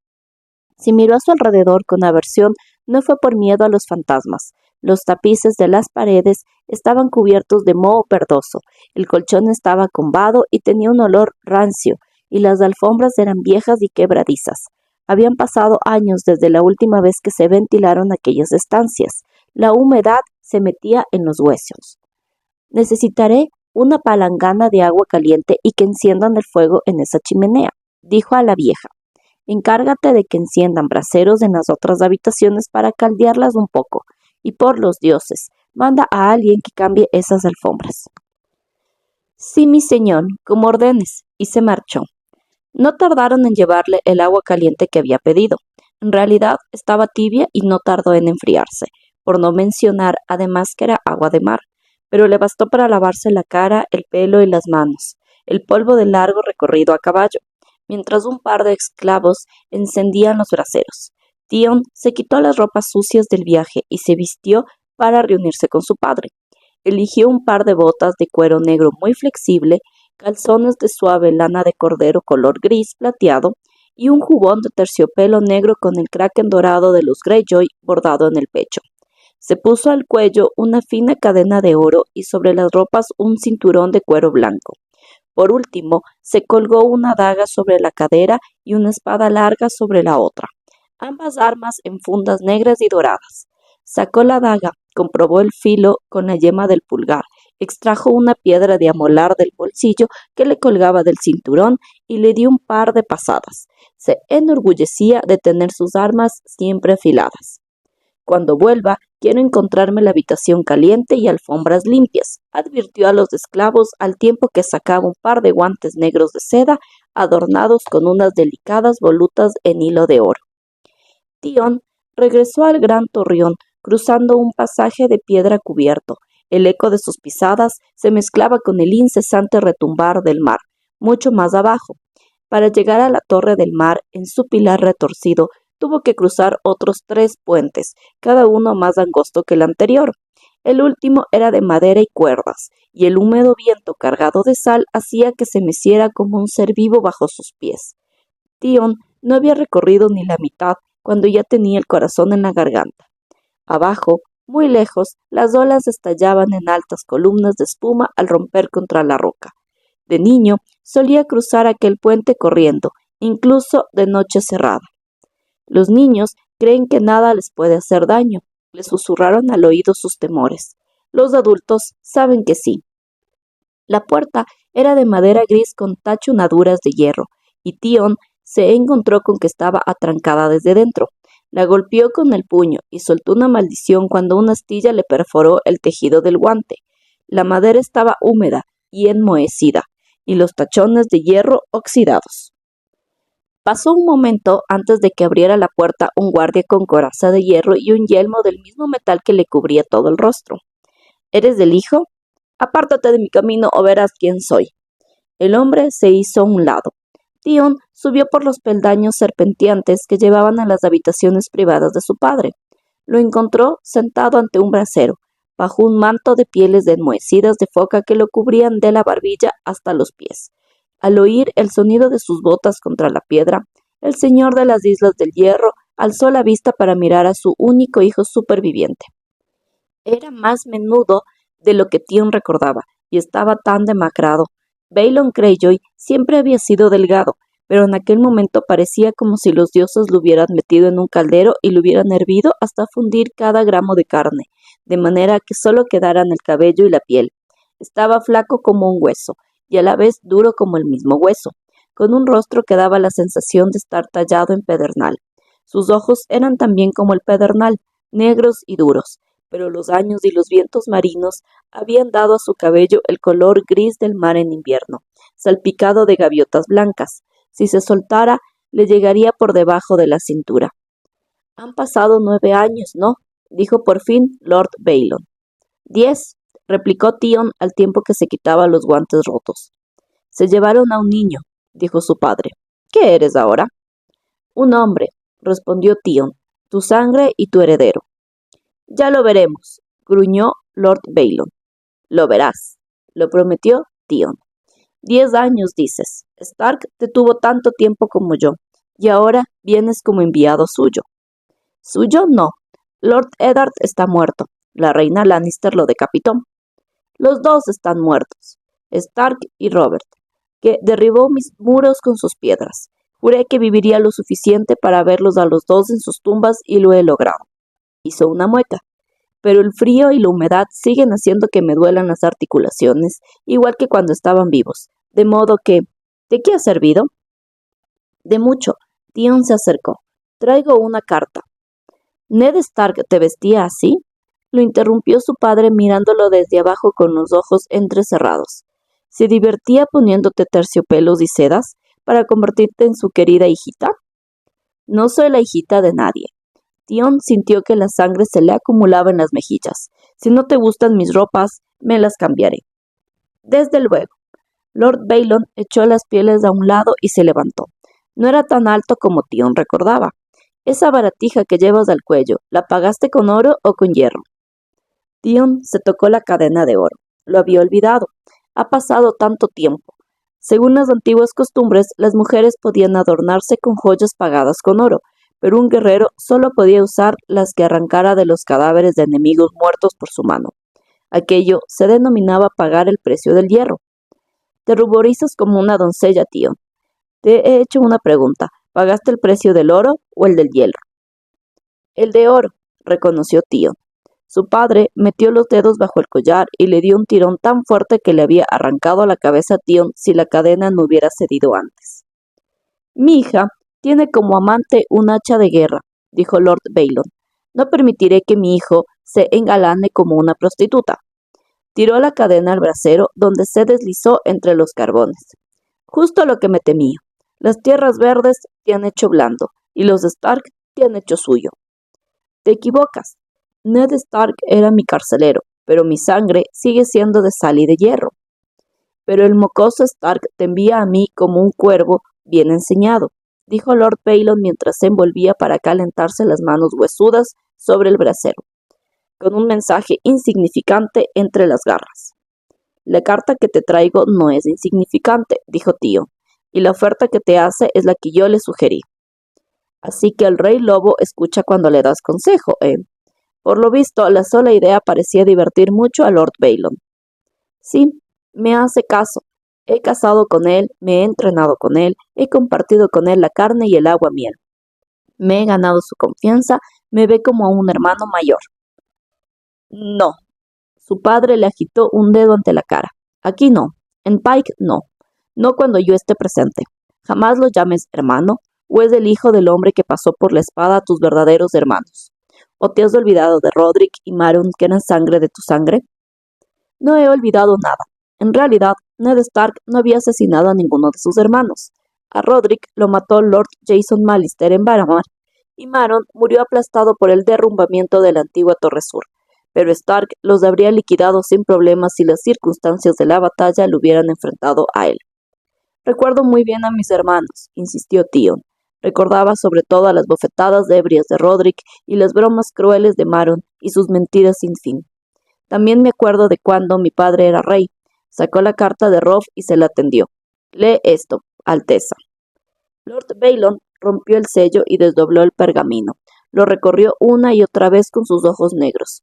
Si miró a su alrededor con aversión, no fue por miedo a los fantasmas. Los tapices de las paredes estaban cubiertos de moho verdoso, el colchón estaba combado y tenía un olor rancio, y las alfombras eran viejas y quebradizas. Habían pasado años desde la última vez que se ventilaron aquellas estancias. La humedad se metía en los huesos. Necesitaré una palangana de agua caliente y que enciendan el fuego en esa chimenea, dijo a la vieja. Encárgate de que enciendan braseros en las otras habitaciones para caldearlas un poco, y por los dioses, manda a alguien que cambie esas alfombras. Sí, mi señor, como ordenes, y se marchó. No tardaron en llevarle el agua caliente que había pedido. En realidad estaba tibia y no tardó en enfriarse, por no mencionar además que era agua de mar, pero le bastó para lavarse la cara, el pelo y las manos, el polvo del largo recorrido a caballo, mientras un par de esclavos encendían los braseros. Tion se quitó las ropas sucias del viaje y se vistió para reunirse con su padre. Eligió un par de botas de cuero negro muy flexible, calzones de suave lana de cordero color gris plateado y un jubón de terciopelo negro con el kraken dorado de los Greyjoy bordado en el pecho. Se puso al cuello una fina cadena de oro y sobre las ropas un cinturón de cuero blanco. Por último, se colgó una daga sobre la cadera y una espada larga sobre la otra, ambas armas en fundas negras y doradas. Sacó la daga, comprobó el filo con la yema del pulgar, extrajo una piedra de amolar del bolsillo que le colgaba del cinturón y le dio un par de pasadas. Se enorgullecía de tener sus armas siempre afiladas. Cuando vuelva, quiero encontrarme la habitación caliente y alfombras limpias, advirtió a los esclavos al tiempo que sacaba un par de guantes negros de seda adornados con unas delicadas volutas en hilo de oro. Tion regresó al gran torreón, cruzando un pasaje de piedra cubierto. El eco de sus pisadas se mezclaba con el incesante retumbar del mar, mucho más abajo. Para llegar a la torre del mar, en su pilar retorcido, tuvo que cruzar otros 3 puentes, cada uno más angosto que el anterior. El último era de madera y cuerdas, y el húmedo viento cargado de sal hacía que se meciera como un ser vivo bajo sus pies. Tion no había recorrido ni la mitad cuando ya tenía el corazón en la garganta. Abajo, muy lejos, las olas estallaban en altas columnas de espuma al romper contra la roca. De niño, solía cruzar aquel puente corriendo, incluso de noche cerrada. Los niños creen que nada les puede hacer daño, les susurraron al oído sus temores. Los adultos saben que sí. La puerta era de madera gris con tachunaduras de hierro, y Tion se encontró con que estaba atrancada desde dentro. La golpeó con el puño y soltó una maldición cuando una astilla le perforó el tejido del guante. La madera estaba húmeda y enmohecida, y los tachones de hierro oxidados. Pasó un momento antes de que abriera la puerta un guardia con coraza de hierro y un yelmo del mismo metal que le cubría todo el rostro. ¿Eres del hijo? Apártate de mi camino o verás quién soy. El hombre se hizo a un lado. Tion subió por los peldaños serpenteantes que llevaban a las habitaciones privadas de su padre. Lo encontró sentado ante un brasero, bajo un manto de pieles enmohecidas de foca que lo cubrían de la barbilla hasta los pies. Al oír el sonido de sus botas contra la piedra, el señor de las Islas del Hierro alzó la vista para mirar a su único hijo superviviente. Era más menudo de lo que Tion recordaba, y estaba tan demacrado. Balon Greyjoy siempre había sido delgado, pero en aquel momento parecía como si los dioses lo hubieran metido en un caldero y lo hubieran hervido hasta fundir cada gramo de carne, de manera que solo quedaran el cabello y la piel. Estaba flaco como un hueso, y a la vez duro como el mismo hueso, con un rostro que daba la sensación de estar tallado en pedernal. Sus ojos eran también como el pedernal, negros y duros, pero los años y los vientos marinos habían dado a su cabello el color gris del mar en invierno, salpicado de gaviotas blancas. Si se soltara, le llegaría por debajo de la cintura. Han pasado 9 años, ¿no? Dijo por fin Lord Balon. 10, replicó Tion al tiempo que se quitaba los guantes rotos. Se llevaron a un niño, dijo su padre. ¿Qué eres ahora? Un hombre, respondió Tion, tu sangre y tu heredero. Ya lo veremos, gruñó Lord Balon. Lo verás, lo prometió Tion. 10 años, dices. Stark te tuvo tanto tiempo como yo, y ahora vienes como enviado suyo. Suyo no. Lord Eddard está muerto. La reina Lannister lo decapitó. Los dos están muertos, Stark y Robert, que derribó mis muros con sus piedras. Juré que viviría lo suficiente para verlos a los dos en sus tumbas y lo he logrado. Hizo una mueca. Pero el frío y la humedad siguen haciendo que me duelan las articulaciones, igual que cuando estaban vivos. De modo que, ¿de qué ha servido? De mucho. Tion se acercó. Traigo una carta. ¿Ned Stark te vestía así? Lo interrumpió su padre mirándolo desde abajo con los ojos entrecerrados. ¿Se divertía poniéndote terciopelos y sedas para convertirte en su querida hijita? No soy la hijita de nadie. Tion sintió que la sangre se le acumulaba en las mejillas. Si no te gustan mis ropas, me las cambiaré. Desde luego. Lord Balon echó las pieles a un lado y se levantó. No era tan alto como Tion recordaba. Esa baratija que llevas al cuello, ¿la pagaste con oro o con hierro? Tion se tocó la cadena de oro. Lo había olvidado. Ha pasado tanto tiempo. Según las antiguas costumbres, las mujeres podían adornarse con joyas pagadas con oro, pero un guerrero solo podía usar las que arrancara de los cadáveres de enemigos muertos por su mano. Aquello se denominaba pagar el precio del hierro. Te ruborizas como una doncella, tío. Te he hecho una pregunta. ¿Pagaste el precio del oro o el del hielo? El de oro, reconoció Tion. Su padre metió los dedos bajo el collar y le dio un tirón tan fuerte que le había arrancado la cabeza a Tion si la cadena no hubiera cedido antes. Mi hija tiene como amante un hacha de guerra, dijo Lord Balon. No permitiré que mi hijo se engalane como una prostituta. Tiró la cadena al brasero, donde se deslizó entre los carbones. Justo lo que me temía. Las tierras verdes te han hecho blando, y los Stark te han hecho suyo. Te equivocas. Ned Stark era mi carcelero, pero mi sangre sigue siendo de sal y de hierro. Pero el mocoso Stark te envía a mí como un cuervo bien enseñado, dijo Lord Balon mientras se envolvía para calentarse las manos huesudas sobre el brasero, con un mensaje insignificante entre las garras. La carta que te traigo no es insignificante, dijo Tion, y la oferta que te hace es la que yo le sugerí. Así que el rey lobo escucha cuando le das consejo, ¿eh? Por lo visto, la sola idea parecía divertir mucho a Lord Balon. Sí, me hace caso. He cazado con él, me he entrenado con él, he compartido con él la carne y el agua miel. Me he ganado su confianza, me ve como a un hermano mayor. No. Su padre le agitó un dedo ante la cara. Aquí no. En Pike no. No cuando yo esté presente. Jamás lo llames hermano, o es el hijo del hombre que pasó por la espada a tus verdaderos hermanos. ¿O te has olvidado de Rodrik y Maron, que eran sangre de tu sangre? No he olvidado nada. En realidad, Ned Stark no había asesinado a ninguno de sus hermanos. A Rodrik lo mató Lord Jason Mallister en Varamar, y Maron murió aplastado por el derrumbamiento de la antigua Torre Sur. Pero Stark los habría liquidado sin problemas si las circunstancias de la batalla lo hubieran enfrentado a él. Recuerdo muy bien a mis hermanos, insistió Tion. Recordaba sobre todo a las bofetadas ebrias de Rodrik y las bromas crueles de Maron y sus mentiras sin fin. También me acuerdo de cuando mi padre era rey. Sacó la carta de Robb y se la tendió. Lee esto, Alteza. Lord Baylon rompió el sello y desdobló el pergamino. Lo recorrió una y otra vez con sus ojos negros.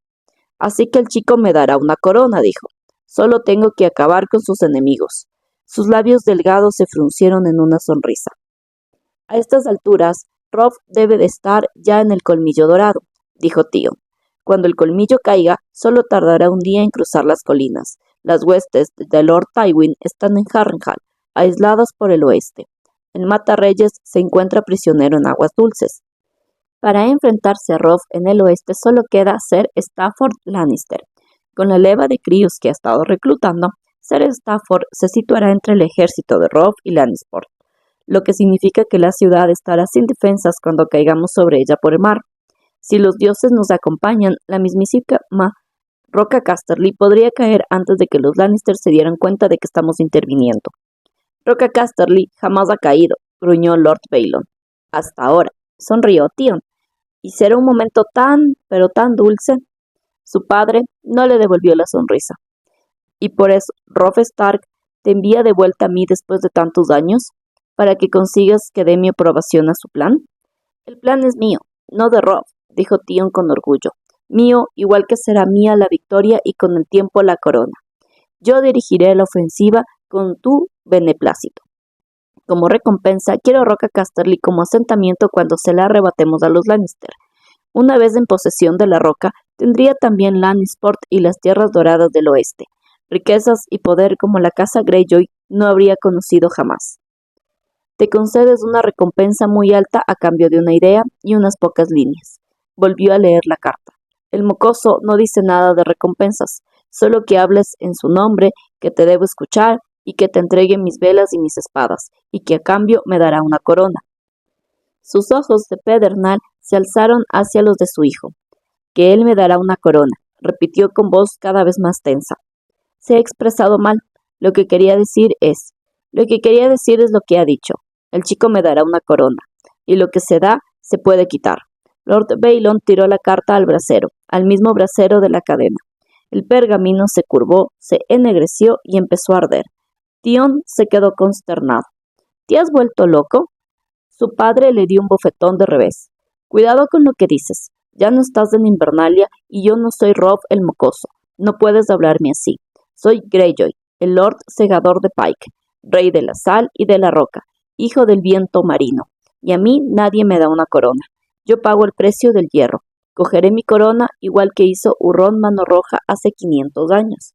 Así que el chico me dará una corona, dijo. Solo tengo que acabar con sus enemigos. Sus labios delgados se fruncieron en una sonrisa. A estas alturas, Robb debe de estar ya en el colmillo dorado, dijo Tion. Cuando el colmillo caiga, solo tardará un día en cruzar las colinas. Las huestes de Lord Tywin están en Harrenhal, aisladas por el oeste. El Matarreyes se encuentra prisionero en aguas dulces. Para enfrentarse a Robb en el oeste solo queda Ser Stafford Lannister. Con la leva de críos que ha estado reclutando, Ser Stafford se situará entre el ejército de Robb y Lannisport, lo que significa que la ciudad estará sin defensas cuando caigamos sobre ella por el mar. Si los dioses nos acompañan, la mismísima Roca Casterly podría caer antes de que los Lannister se dieran cuenta de que estamos interviniendo. Roca Casterly jamás ha caído, gruñó Lord Baelon. Hasta ahora, sonrió Tion. Y será un momento pero tan dulce. Su padre no le devolvió la sonrisa. Y por eso, Robb Stark te envía de vuelta a mí después de tantos años, para que consigas que dé mi aprobación a su plan. El plan es mío, no de Robb, dijo Tion con orgullo. Mío, igual que será mía la victoria y con el tiempo la corona. Yo dirigiré la ofensiva con tu beneplácito. Como recompensa, quiero Roca Casterly como asentamiento cuando se la arrebatemos a los Lannister. Una vez en posesión de la roca, tendría también Lannisport y las tierras doradas del oeste, riquezas y poder como la casa Greyjoy no habría conocido jamás. Te concedes una recompensa muy alta a cambio de una idea y unas pocas líneas. Volvió a leer la carta. El mocoso no dice nada de recompensas, solo que hables en su nombre, que te debo escuchar y que te entregue mis velas y mis espadas, y que a cambio me dará una corona. Sus ojos de pedernal se alzaron hacia los de su hijo. Que él me dará una corona, repitió con voz cada vez más tensa. Se ha expresado mal. Lo que quería decir es lo que ha dicho. El chico me dará una corona, y lo que se da se puede quitar. Lord Baelon tiró la carta al brasero, al mismo brasero de la cadena. El pergamino se curvó, se ennegreció y empezó a arder. Tion se quedó consternado. ¿Te has vuelto loco? Su padre le dio un bofetón de revés. Cuidado con lo que dices. Ya no estás en Invernalia y yo no soy Robb el mocoso. No puedes hablarme así. Soy Greyjoy, el Lord Segador de Pike, rey de la sal y de la roca, hijo del viento marino. Y a mí nadie me da una corona. Yo pago el precio del hierro. Cogeré mi corona igual que hizo Hurrón Mano Roja hace 500 años.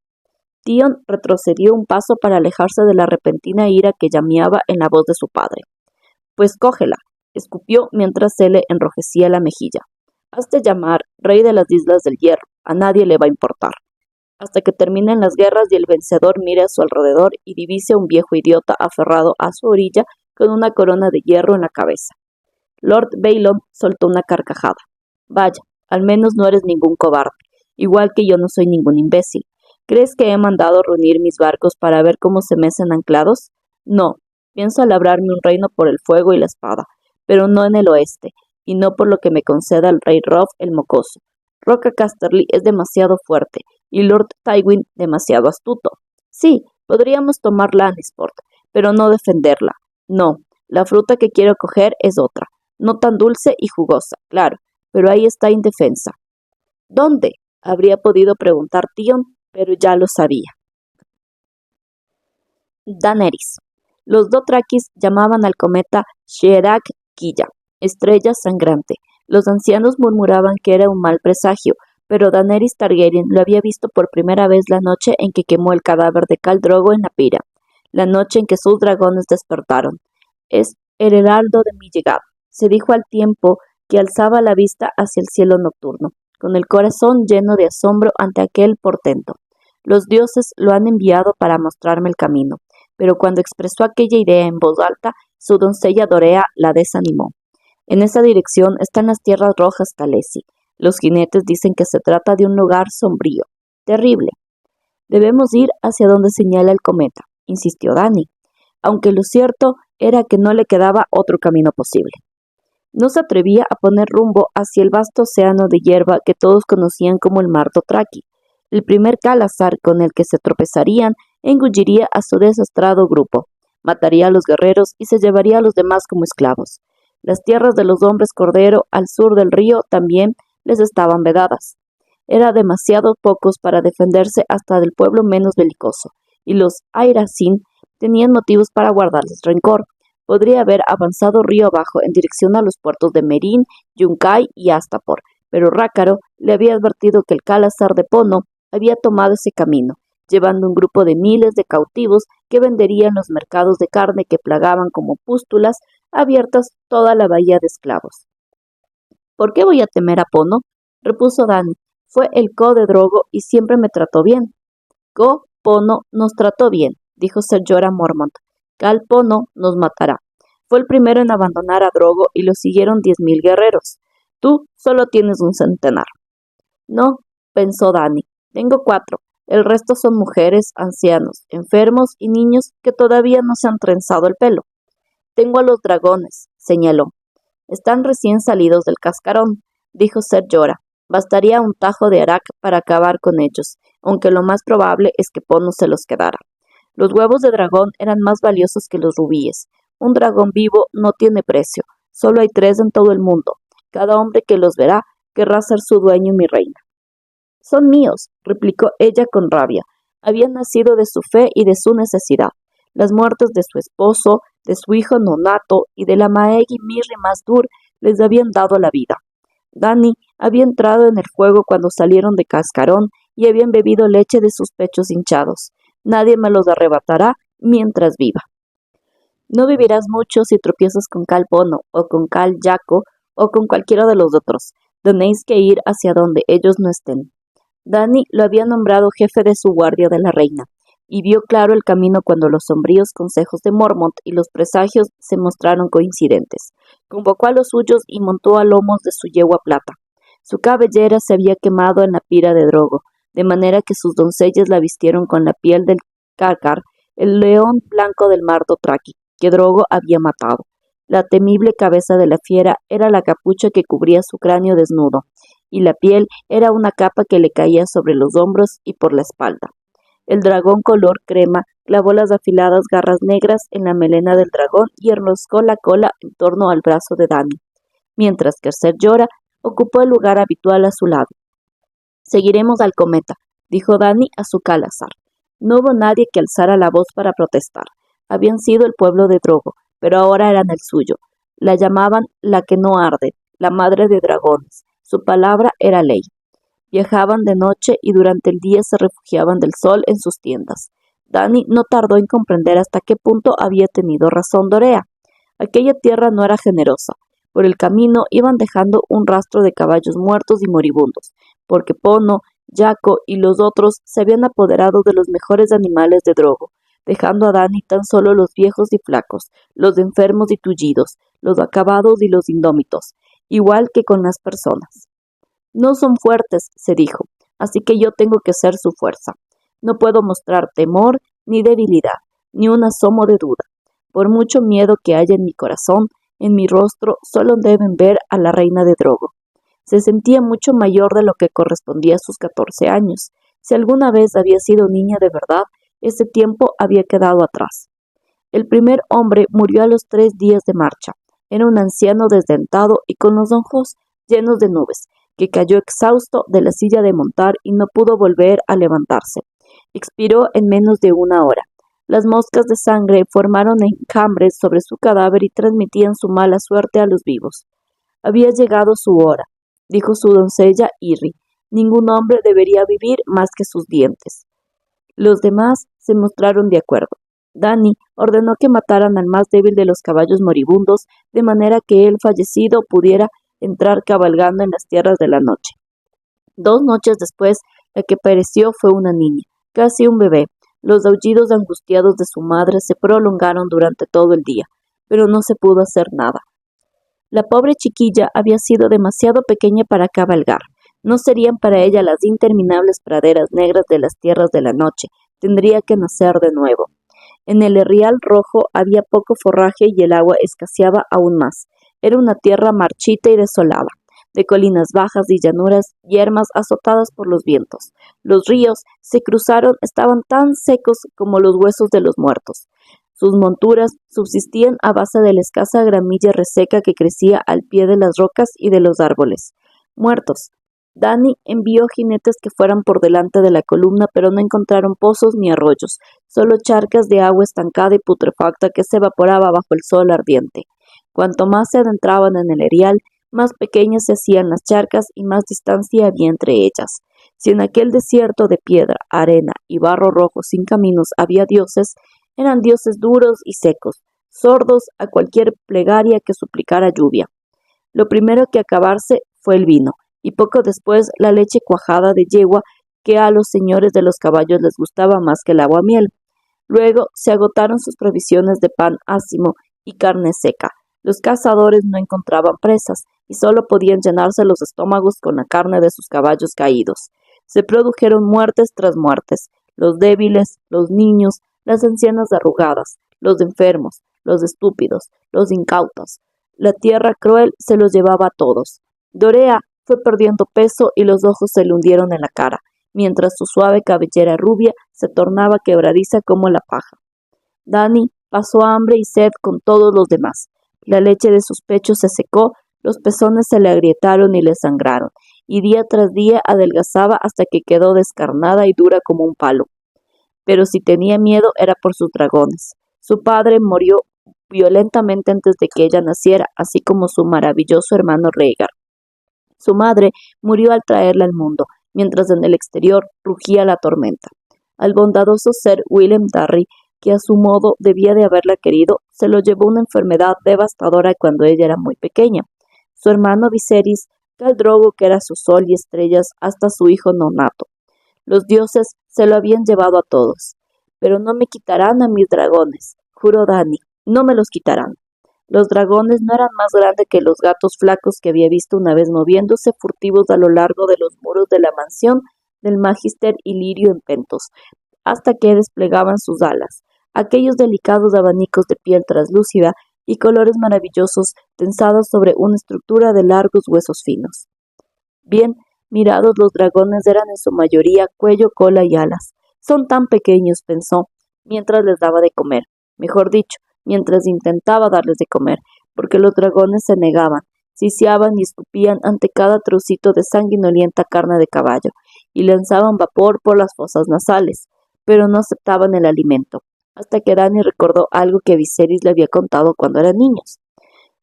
Tion retrocedió un paso para alejarse de la repentina ira que llameaba en la voz de su padre. Pues cógela, escupió mientras se le enrojecía la mejilla. Hazte llamar rey de las Islas del Hierro, a nadie le va a importar. Hasta que terminen las guerras y el vencedor mire a su alrededor y divise a un viejo idiota aferrado a su orilla con una corona de hierro en la cabeza. Lord Baelon soltó una carcajada. Vaya, al menos no eres ningún cobarde, igual que yo no soy ningún imbécil. ¿Crees que he mandado reunir mis barcos para ver cómo se mecen anclados? No, pienso labrarme un reino por el fuego y la espada, pero no en el oeste, y no por lo que me conceda el rey Robb el mocoso. Roca Casterly es demasiado fuerte, y Lord Tywin demasiado astuto. Sí, podríamos tomar Lannisport, pero no defenderla. No, la fruta que quiero coger es otra, no tan dulce y jugosa, claro, pero ahí está indefensa. ¿Dónde? Habría podido preguntar Tion, pero ya lo sabía. Daenerys. Los Dothrakis llamaban al cometa Sheerak Killa, estrella sangrante. Los ancianos murmuraban que era un mal presagio, pero Daenerys Targaryen lo había visto por primera vez la noche en que quemó el cadáver de Khal Drogo en la pira, la noche en que sus dragones despertaron. Es el heraldo de mi llegada, se dijo al tiempo que alzaba la vista hacia el cielo nocturno, con el corazón lleno de asombro ante aquel portento. Los dioses lo han enviado para mostrarme el camino, pero cuando expresó aquella idea en voz alta, su doncella Dorea la desanimó. En esa dirección están las tierras rojas Khaleesi. Los jinetes dicen que se trata de un lugar sombrío, terrible. Debemos ir hacia donde señala el cometa, insistió Dany, aunque lo cierto era que no le quedaba otro camino posible. No se atrevía a poner rumbo hacia el vasto océano de hierba que todos conocían como el Mar Dothraki. El primer Khalasar con el que se tropezarían engulliría a su desastrado grupo. mataría a los guerreros y se llevaría a los demás como esclavos. Las tierras de los hombres cordero al sur del río también les estaban vedadas. Era demasiado pocos para defenderse hasta del pueblo menos belicoso, y los Airacin tenían motivos para guardarles rencor. Podría haber avanzado río abajo en dirección a los puertos de Merín, Yungay y Astapor, pero Rácaro le había advertido que el Cálazar de Pono había tomado ese camino, llevando un grupo de miles de cautivos que venderían los mercados de carne que plagaban como pústulas abiertas toda la bahía de esclavos. ¿Por qué voy a temer a Pono? Repuso Dani. Fue el co de Drogo y siempre me trató bien. Co Pono nos trató bien, dijo Ser Jorah Mormont. Cal Pono nos matará. Fue el primero en abandonar a Drogo y lo siguieron 10.000 guerreros. Tú solo tienes un centenar. No, pensó Dani, tengo 4. El resto son mujeres, ancianos, enfermos y niños que todavía no se han trenzado el pelo. Tengo a los dragones, señaló. Están recién salidos del cascarón, dijo Ser Jorah. Bastaría un tajo de Arak para acabar con ellos, aunque lo más probable es que Pono se los quedara. Los huevos de dragón eran más valiosos que los rubíes. Un dragón vivo no tiene precio. Solo hay 3 en todo el mundo. Cada hombre que los verá querrá ser su dueño, mi reina. Son míos, replicó ella con rabia. Habían nacido de su fe y de su necesidad. Las muertes de su esposo, de su hijo nonato y de la Maegi Mirri Masdur les habían dado la vida. Dani había entrado en el fuego cuando salieron de Cascarón y habían bebido leche de sus pechos hinchados. Nadie me los arrebatará mientras viva. No vivirás mucho si tropiezas con Cal Pono, o con Cal Yaco, o con cualquiera de los otros. Tenéis que ir hacia donde ellos no estén. Dani lo había nombrado jefe de su guardia de la reina, y vio claro el camino cuando los sombríos consejos de Mormont y los presagios se mostraron coincidentes. Convocó a los suyos y montó a lomos de su yegua plata. Su cabellera se había quemado en la pira de Drogo, de manera que sus doncellas la vistieron con la piel del Carcar, el león blanco del mar Dothraki, que Drogo había matado. La temible cabeza de la fiera era la capucha que cubría su cráneo desnudo, y la piel era una capa que le caía sobre los hombros y por la espalda. El dragón color crema clavó las afiladas garras negras en la melena del dragón y enroscó la cola en torno al brazo de Dani, mientras que Ser Jorah ocupó el lugar habitual a su lado. Seguiremos al cometa, dijo Dani a su Cálazar. No hubo nadie que alzara la voz para protestar. Habían sido el pueblo de Drogo, pero ahora eran el suyo. La llamaban la que no arde, la madre de dragones. Su palabra era ley. Viajaban de noche y durante el día se refugiaban del sol en sus tiendas. Dani no tardó en comprender hasta qué punto había tenido razón Dorea. Aquella tierra no era generosa. Por el camino iban dejando un rastro de caballos muertos y moribundos, porque Pono, Yaco y los otros se habían apoderado de los mejores animales de Drogo, dejando a Dani tan solo los viejos y flacos, los enfermos y tullidos, los acabados y los indómitos, igual que con las personas. No son fuertes, se dijo, así que yo tengo que ser su fuerza. No puedo mostrar temor ni debilidad, ni un asomo de duda. Por mucho miedo que haya en mi corazón, en mi rostro solo deben ver a la reina de Drogo. Se sentía mucho mayor de lo que correspondía a sus 14 años. Si alguna vez había sido niña de verdad, ese tiempo había quedado atrás. El primer hombre murió a los 3 días de marcha. Era un anciano desdentado y con los ojos llenos de nubes, que cayó exhausto de la silla de montar y no pudo volver a levantarse. Expiró en menos de 1 hora. Las moscas de sangre formaron enjambres sobre su cadáver y transmitían su mala suerte a los vivos. Había llegado su hora, dijo su doncella Irri. Ningún hombre debería vivir más que sus dientes. Los demás se mostraron de acuerdo. Dani ordenó que mataran al más débil de los caballos moribundos, de manera que el fallecido pudiera entrar cabalgando en las tierras de la noche. 2 noches después, la que pereció fue una niña, casi un bebé. Los aullidos angustiados de su madre se prolongaron durante todo el día, pero no se pudo hacer nada. La pobre chiquilla había sido demasiado pequeña para cabalgar. No serían para ella las interminables praderas negras de las tierras de la noche. Tendría que nacer de nuevo. En el Herrial Rojo había poco forraje y el agua escaseaba aún más. Era una tierra marchita y desolada, de colinas bajas y llanuras yermas azotadas por los vientos. Los ríos se cruzaron, estaban tan secos como los huesos de los muertos. Sus monturas subsistían a base de la escasa gramilla reseca que crecía al pie de las rocas y de los árboles muertos. Dani envió jinetes que fueran por delante de la columna, pero no encontraron pozos ni arroyos, solo charcas de agua estancada y putrefacta que se evaporaba bajo el sol ardiente. Cuanto más se adentraban en el erial, más pequeñas se hacían las charcas y más distancia había entre ellas. Si en aquel desierto de piedra, arena y barro rojo sin caminos había dioses, eran dioses duros y secos, sordos a cualquier plegaria que suplicara lluvia. Lo primero que acabarse fue el vino, y poco después la leche cuajada de yegua, que a los señores de los caballos les gustaba más que el aguamiel. Luego se agotaron sus provisiones de pan ácimo y carne seca. Los cazadores no encontraban presas, y solo podían llenarse los estómagos con la carne de sus caballos caídos. Se produjeron muertes tras muertes, los débiles, los niños, las ancianas arrugadas, los enfermos, los estúpidos, los incautos. La tierra cruel se los llevaba a todos. Dorea fue perdiendo peso y los ojos se le hundieron en la cara, mientras su suave cabellera rubia se tornaba quebradiza como la paja. Dani pasó hambre y sed con todos los demás. La leche de sus pechos se secó, los pezones se le agrietaron y le sangraron, y día tras día adelgazaba hasta que quedó descarnada y dura como un palo. Pero si tenía miedo era por sus dragones. Su padre murió violentamente antes de que ella naciera, así como su maravilloso hermano Rhaegar. Su madre murió al traerla al mundo, mientras en el exterior rugía la tormenta. Al bondadoso ser Willem Darry, que a su modo debía de haberla querido, se lo llevó una enfermedad devastadora cuando ella era muy pequeña. Su hermano Viserys, Khal Drogo, que era su sol y estrellas, hasta su hijo nonato. Los dioses se lo habían llevado a todos. Pero no me quitarán a mis dragones, juró Dani, no me los quitarán. Los dragones no eran más grandes que los gatos flacos que había visto una vez moviéndose furtivos a lo largo de los muros de la mansión del Magister Ilirio en Pentos, hasta que desplegaban sus alas, aquellos delicados abanicos de piel translúcida y colores maravillosos tensados sobre una estructura de largos huesos finos. Bien mirados, los dragones eran en su mayoría cuello, cola y alas. Son tan pequeños, pensó, mientras les daba de comer. Mejor dicho, mientras intentaba darles de comer, porque los dragones se negaban, siseaban y escupían ante cada trocito de sanguinolienta carne de caballo, y lanzaban vapor por las fosas nasales, pero no aceptaban el alimento, hasta que Dani recordó algo que Viserys le había contado cuando eran niños.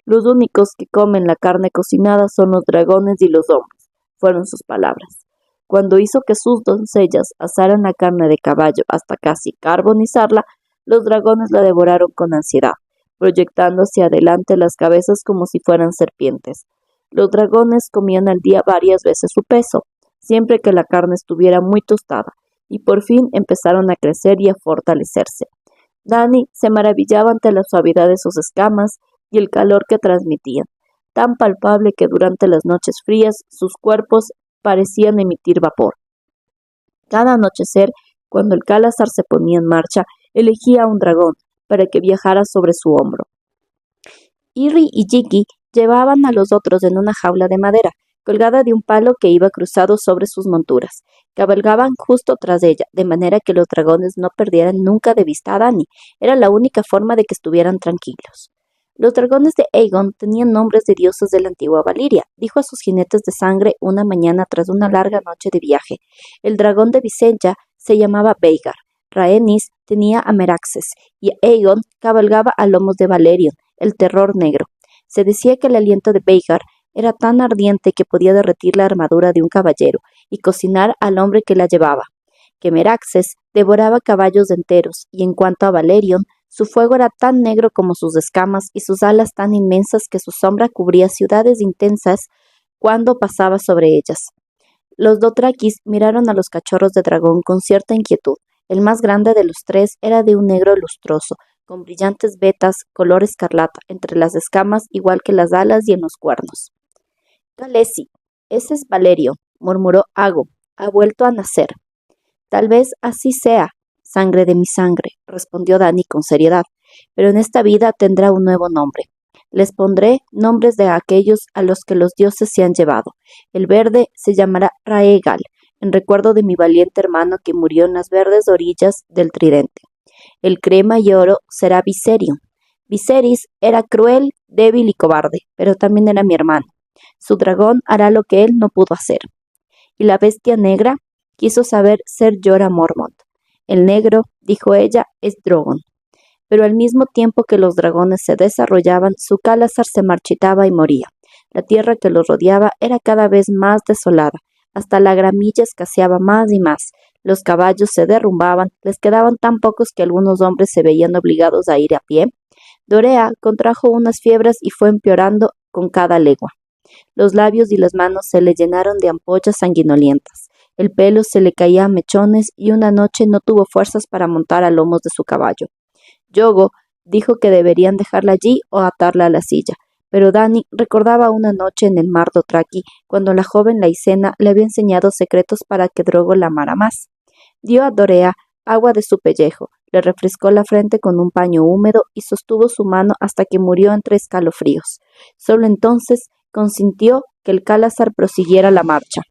Los únicos que comen la carne cocinada son los dragones y los hombres, fueron sus palabras. Cuando hizo que sus doncellas asaran la carne de caballo hasta casi carbonizarla, los dragones la devoraron con ansiedad, proyectando hacia adelante las cabezas como si fueran serpientes. Los dragones comían al día varias veces su peso, siempre que la carne estuviera muy tostada, y por fin empezaron a crecer y a fortalecerse. Dani se maravillaba ante la suavidad de sus escamas y el calor que transmitían, tan palpable que durante las noches frías sus cuerpos parecían emitir vapor. Cada anochecer, cuando el Cálazar se ponía en marcha, elegía a un dragón para que viajara sobre su hombro. Irri y Jiki llevaban a los otros en una jaula de madera, colgada de un palo que iba cruzado sobre sus monturas. Cabalgaban justo tras ella, de manera que los dragones no perdieran nunca de vista a Dani. Era la única forma de que estuvieran tranquilos. Los dragones de Aegon tenían nombres de dioses de la antigua Valiria, dijo a sus jinetes de sangre una mañana tras una larga noche de viaje. El dragón de Visenya se llamaba Veigar, Rhaenys tenía a Meraxes, y Aegon cabalgaba a lomos de Valerion, el terror negro. Se decía que el aliento de Veigar era tan ardiente que podía derretir la armadura de un caballero y cocinar al hombre que la llevaba, que Meraxes devoraba caballos enteros, y en cuanto a Valerion, su fuego era tan negro como sus escamas y sus alas tan inmensas que su sombra cubría ciudades intensas cuando pasaba sobre ellas. Los Dothrakis miraron a los cachorros de dragón con cierta inquietud. El más grande de los tres era de un negro lustroso, con brillantes vetas color escarlata entre las escamas igual que las alas y en los cuernos. «Khaleesi, ese es Valerio», murmuró Ago, «ha vuelto a nacer». «Tal vez así sea, sangre de mi sangre», respondió Dani con seriedad, «pero en esta vida tendrá un nuevo nombre. Les pondré nombres de aquellos a los que los dioses se han llevado. El verde se llamará Rhaegal, en recuerdo de mi valiente hermano que murió en las verdes orillas del Tridente. El crema y oro será Viserion. Viserys era cruel, débil y cobarde, pero también era mi hermano. Su dragón hará lo que él no pudo hacer. Y la bestia negra quiso saber ser Jorah Mormont. El negro, dijo ella, es Drogon. Pero al mismo tiempo que los dragones se desarrollaban, su Khalasar se marchitaba y moría. La tierra que los rodeaba era cada vez más desolada, hasta la gramilla escaseaba más y más. Los caballos se derrumbaban, les quedaban tan pocos que algunos hombres se veían obligados a ir a pie. Dorea contrajo unas fiebres y fue empeorando con cada legua. Los labios y las manos se le llenaron de ampollas sanguinolientas. El pelo se le caía a mechones y una noche no tuvo fuerzas para montar a lomos de su caballo. Yogo dijo que deberían dejarla allí o atarla a la silla, pero Dany recordaba una noche en el mar Dothraki cuando la joven Laicena le había enseñado secretos para que Drogo la amara más. Dio a Dorea agua de su pellejo, le refrescó la frente con un paño húmedo y sostuvo su mano hasta que murió entre escalofríos. Solo entonces consintió que el Khalasar prosiguiera la marcha.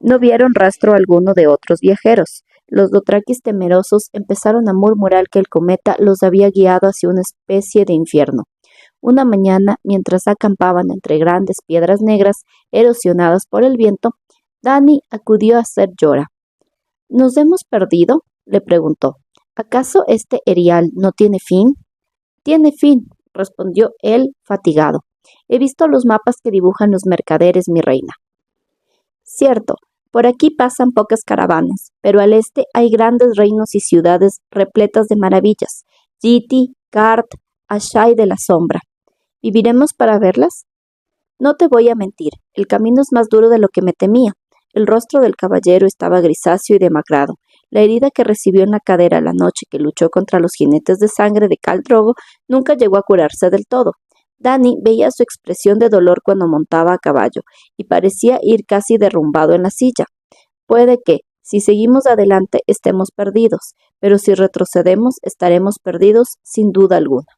No vieron rastro alguno de otros viajeros. Los dothrakis temerosos empezaron a murmurar que el cometa los había guiado hacia una especie de infierno. Una mañana, mientras acampaban entre grandes piedras negras erosionadas por el viento, Dany acudió a Ser Jorah. ¿Nos hemos perdido?, le preguntó. ¿Acaso este erial no tiene fin? Tiene fin, respondió él, fatigado. He visto los mapas que dibujan los mercaderes, mi reina. Cierto, por aquí pasan pocas caravanas, pero al este hay grandes reinos y ciudades repletas de maravillas. Giti, Kart, Ashai de la Sombra. ¿Viviremos para verlas? No te voy a mentir, el camino es más duro de lo que me temía. El rostro del caballero estaba grisáceo y demacrado. La herida que recibió en la cadera la noche que luchó contra los jinetes de sangre de Khal Drogo nunca llegó a curarse del todo. Dany veía su expresión de dolor cuando montaba a caballo, y parecía ir casi derrumbado en la silla. Puede que, si seguimos adelante, estemos perdidos, pero si retrocedemos, estaremos perdidos sin duda alguna.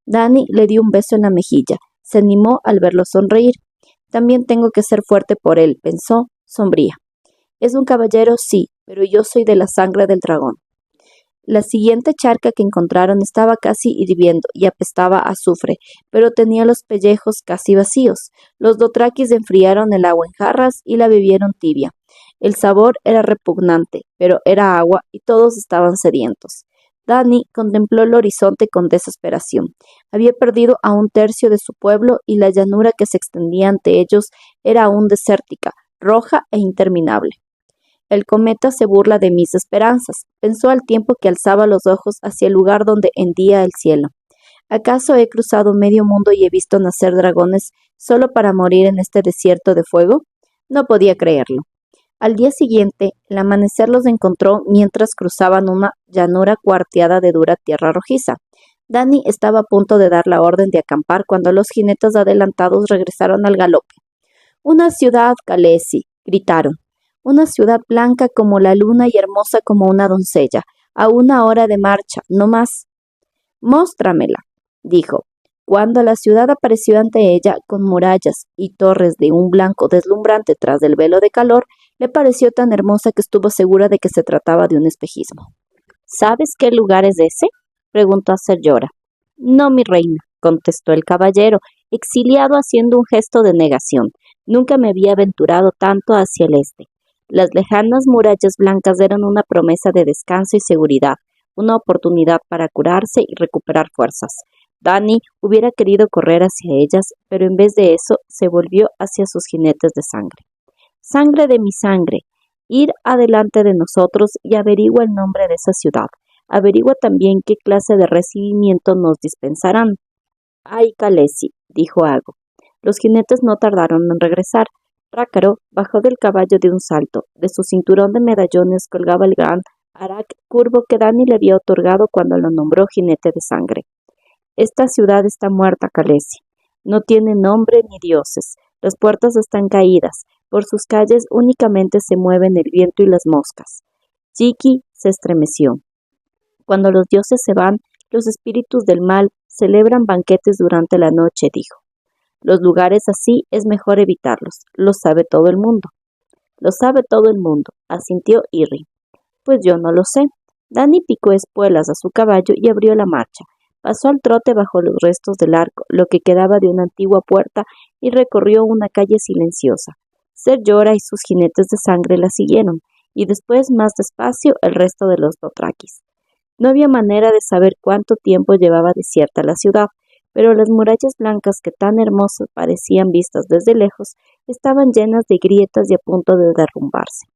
Dany le dio un beso en la mejilla. Se animó al verlo sonreír. También tengo que ser fuerte por él, pensó, sombría. Es un caballero, sí, pero yo soy de la sangre del dragón. La siguiente charca que encontraron estaba casi hirviendo y apestaba a azufre, pero tenía los pellejos casi vacíos. Los dothrakis enfriaron el agua en jarras y la bebieron tibia. El sabor era repugnante, pero era agua y todos estaban sedientos. Dany contempló el horizonte con desesperación. Había perdido a un tercio de su pueblo y la llanura que se extendía ante ellos era aún desértica, roja e interminable. El cometa se burla de mis esperanzas, pensó al tiempo que alzaba los ojos hacia el lugar donde hendía el cielo. ¿Acaso he cruzado medio mundo y he visto nacer dragones solo para morir en este desierto de fuego? No podía creerlo. Al día siguiente, el amanecer los encontró mientras cruzaban una llanura cuarteada de dura tierra rojiza. Dany estaba a punto de dar la orden de acampar cuando los jinetes adelantados regresaron al galope. «¡Una ciudad, Khaleesi!», gritaron. «Una ciudad blanca como la luna y hermosa como una doncella, a 1 hora de marcha, no más». «Móstramela», dijo. Cuando la ciudad apareció ante ella, con murallas y torres de un blanco deslumbrante tras del velo de calor, le pareció tan hermosa que estuvo segura de que se trataba de un espejismo. «¿Sabes qué lugar es ese?», preguntó a Ser Jorah. «No, mi reina», contestó el caballero, exiliado haciendo un gesto de negación. «Nunca me había aventurado tanto hacia el este. Las lejanas murallas blancas eran una promesa de descanso y seguridad, una oportunidad para curarse y recuperar fuerzas. Dany hubiera querido correr hacia ellas, pero en vez de eso se volvió hacia sus jinetes de sangre. «Sangre de mi sangre, ir adelante de nosotros y averigua el nombre de esa ciudad. Averigua también qué clase de recibimiento nos dispensarán». «Ay, Khaleesi», dijo Ago. Los jinetes no tardaron en regresar. Rácaro bajó del caballo de un salto. De su cinturón de medallones colgaba el gran arac curvo que Dany le había otorgado cuando lo nombró jinete de sangre. «Esta ciudad está muerta, Khaleesi. No tiene nombre ni dioses. Las puertas están caídas. Por sus calles únicamente se mueven el viento y las moscas». Jiki se estremeció. «Cuando los dioses se van, los espíritus del mal celebran banquetes durante la noche», dijo. «Los lugares así es mejor evitarlos. Lo sabe todo el mundo». «Lo sabe todo el mundo», asintió Irri. «Pues yo no lo sé. Dani picó espuelas a su caballo y abrió la marcha. Pasó al trote bajo los restos del arco, lo que quedaba de una antigua puerta, y recorrió una calle silenciosa. Ser Jorah y sus jinetes de sangre la siguieron, y después, más despacio, el resto de los dothrakis. No había manera de saber cuánto tiempo llevaba desierta la ciudad, pero las murallas blancas que tan hermosas parecían vistas desde lejos estaban llenas de grietas y a punto de derrumbarse.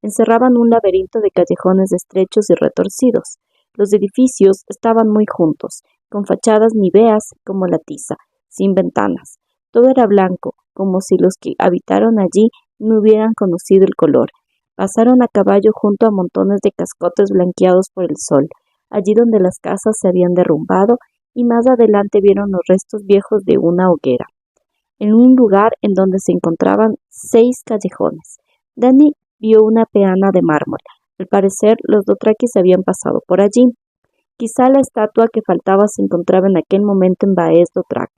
Encerraban un laberinto de callejones estrechos y retorcidos. Los edificios estaban muy juntos, con fachadas niveas como la tiza, sin ventanas. Todo era blanco, como si los que habitaron allí no hubieran conocido el color. Pasaron a caballo junto a montones de cascotes blanqueados por el sol, allí donde las casas se habían derrumbado, y más adelante vieron los restos viejos de una hoguera, en un lugar en donde se encontraban 6 callejones. Dani vio una peana de mármol. Al parecer, los dothrakis habían pasado por allí. Quizá la estatua que faltaba se encontraba en aquel momento en Baez Dothrak,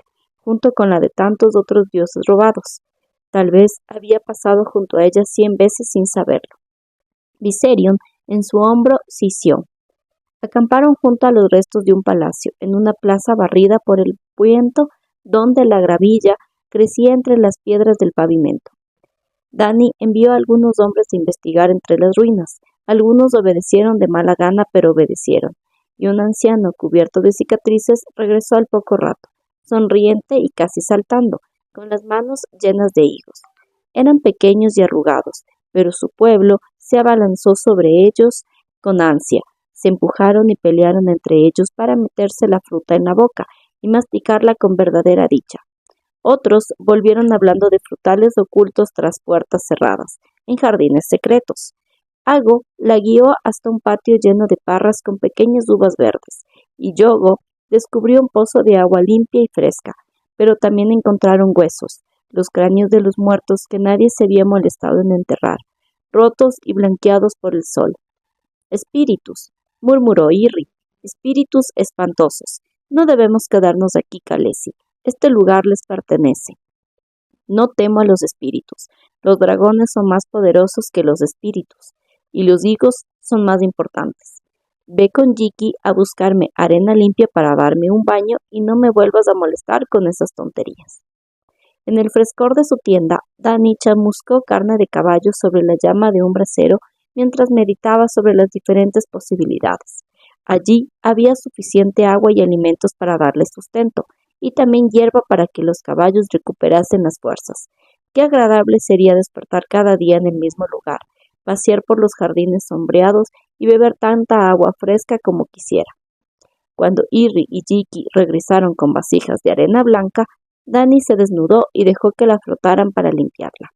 junto con la de tantos otros dioses robados. Tal vez había pasado junto a ella 100 veces sin saberlo. Viserion, en su hombro, sisió. Acamparon junto a los restos de un palacio, en una plaza barrida por el viento, donde la gravilla crecía entre las piedras del pavimento. Dani envió a algunos hombres a investigar entre las ruinas. Algunos obedecieron de mala gana, pero obedecieron, y un anciano cubierto de cicatrices regresó al poco rato, sonriente y casi saltando, con las manos llenas de higos. Eran pequeños y arrugados, pero su pueblo se abalanzó sobre ellos con ansia. Se empujaron y pelearon entre ellos para meterse la fruta en la boca y masticarla con verdadera dicha. Otros volvieron hablando de frutales ocultos tras puertas cerradas, en jardines secretos. Ago la guió hasta un patio lleno de parras con pequeñas uvas verdes, y Yogo descubrió un pozo de agua limpia y fresca, pero también encontraron huesos, los cráneos de los muertos que nadie se había molestado en enterrar, rotos y blanqueados por el sol. Espíritus, murmuró Irri, espíritus espantosos. No debemos quedarnos aquí, Khaleesi. Este lugar les pertenece. No temo a los espíritus. Los dragones son más poderosos que los espíritus, y los higos son más importantes. Ve con Jiki a buscarme arena limpia para darme un baño y no me vuelvas a molestar con esas tonterías. En el frescor de su tienda, Dani chamuscó carne de caballo sobre la llama de un brasero mientras meditaba sobre las diferentes posibilidades. Allí había suficiente agua y alimentos para darle sustento, y también hierba para que los caballos recuperasen las fuerzas. Qué agradable sería despertar cada día en el mismo lugar, pasear por los jardines sombreados y beber tanta agua fresca como quisiera. Cuando Irri y Jiki regresaron con vasijas de arena blanca, Dani se desnudó y dejó que la frotaran para limpiarla.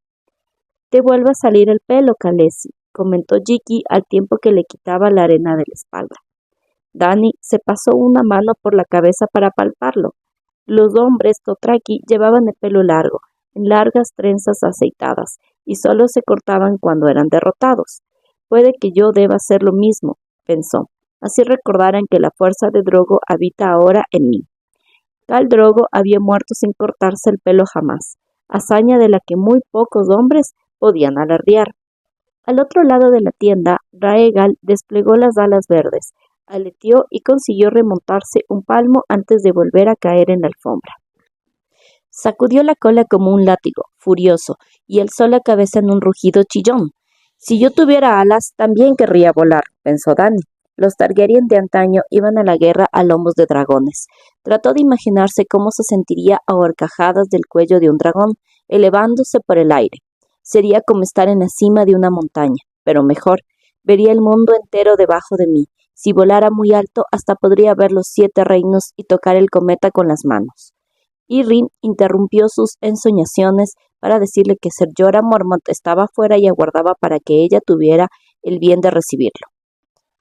«Te vuelve a salir el pelo, Khaleesi», comentó Jiki al tiempo que le quitaba la arena de la espalda. Dani se pasó una mano por la cabeza para palparlo. Los hombres dothraki llevaban el pelo largo, en largas trenzas aceitadas, y solo se cortaban cuando eran derrotados. Puede que yo deba hacer lo mismo, pensó. Así recordaran que la fuerza de Drogo habita ahora en mí. Khal Drogo había muerto sin cortarse el pelo jamás, hazaña de la que muy pocos hombres podían alardear. Al otro lado de la tienda, Raegal desplegó las alas verdes, aleteó y consiguió remontarse un palmo antes de volver a caer en la alfombra. Sacudió la cola como un látigo, furioso, y alzó la cabeza en un rugido chillón. Si yo tuviera alas, también querría volar, pensó Dani. Los Targaryen de antaño iban a la guerra a lomos de dragones. Trató de imaginarse cómo se sentiría a horcajadas del cuello de un dragón, elevándose por el aire. Sería como estar en la cima de una montaña, pero mejor, vería el mundo entero debajo de mí. Si volara muy alto, hasta podría ver los 7 reinos y tocar el cometa con las manos. Irri interrumpió sus ensoñaciones para decirle que Ser Jorah Mormont estaba afuera y aguardaba para que ella tuviera el bien de recibirlo.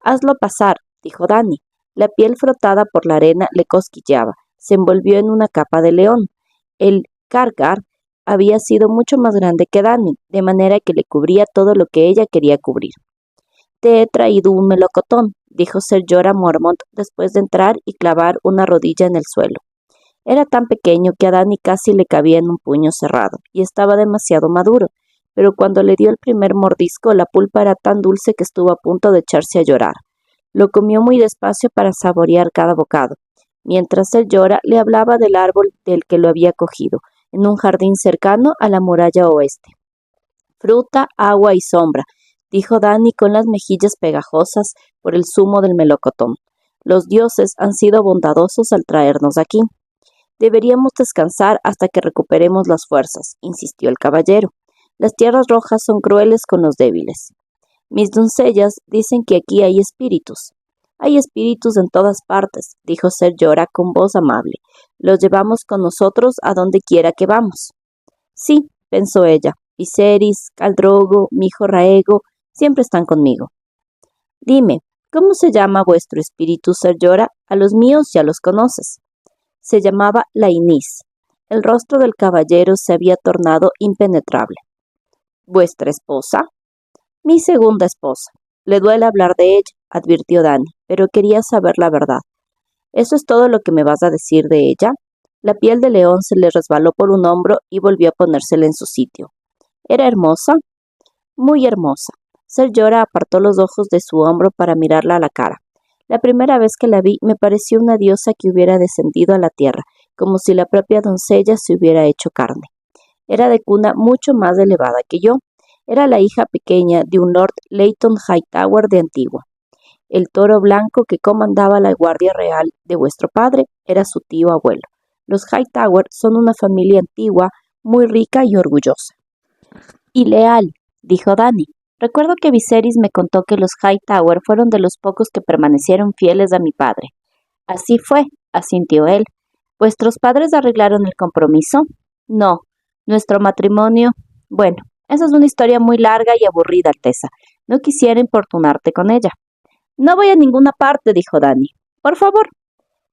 «Hazlo pasar», dijo Dani. La piel frotada por la arena le cosquilleaba. Se envolvió en una capa de león. El Cargar había sido mucho más grande que Dani, de manera que le cubría todo lo que ella quería cubrir. «Te he traído un melocotón», dijo Ser Jorah Mormont después de entrar y clavar una rodilla en el suelo. Era tan pequeño que a Dani casi le cabía en un puño cerrado, y estaba demasiado maduro, pero cuando le dio el primer mordisco la pulpa era tan dulce que estuvo a punto de echarse a llorar. Lo comió muy despacio para saborear cada bocado, mientras Ser Jorah le hablaba del árbol del que lo había cogido, en un jardín cercano a la muralla oeste. Fruta, agua y sombra, dijo Dany con las mejillas pegajosas por el zumo del melocotón. Los dioses han sido bondadosos al traernos aquí. Deberíamos descansar hasta que recuperemos las fuerzas, insistió el caballero. Las tierras rojas son crueles con los débiles. Mis doncellas dicen que aquí hay espíritus. Hay espíritus en todas partes, dijo Ser Jorah con voz amable. Los llevamos con nosotros a donde quiera que vamos. Sí, pensó ella. Viserys, Khal Drogo, mi hijo Rhaego, siempre están conmigo. Dime, ¿cómo se llama vuestro espíritu, Ser Jorah? A los míos ya los conoces. Se llamaba Lainis. El rostro del caballero se había tornado impenetrable. ¿Vuestra esposa? Mi segunda esposa. Le duele hablar de ella, advirtió Dany, pero quería saber la verdad. ¿Eso es todo lo que me vas a decir de ella? La piel de león se le resbaló por un hombro y volvió a ponérsela en su sitio. ¿Era hermosa? Muy hermosa. Ser Jorah apartó los ojos de su hombro para mirarla a la cara. La primera vez que la vi me pareció una diosa que hubiera descendido a la tierra, como si la propia doncella se hubiera hecho carne. Era de cuna mucho más elevada que yo. Era la hija pequeña de un Lord Leyton Hightower de Antigua. El toro blanco que comandaba la guardia real de vuestro padre era su tío abuelo. Los Hightower son una familia antigua, muy rica y orgullosa. Y leal, dijo Dany. Recuerdo que Viserys me contó que los Hightower fueron de los pocos que permanecieron fieles a mi padre. Así fue, asintió él. ¿Vuestros padres arreglaron el compromiso? No. Nuestro matrimonio... Bueno, esa es una historia muy larga y aburrida, Alteza. No quisiera importunarte con ella. No voy a ninguna parte, dijo Dany. Por favor.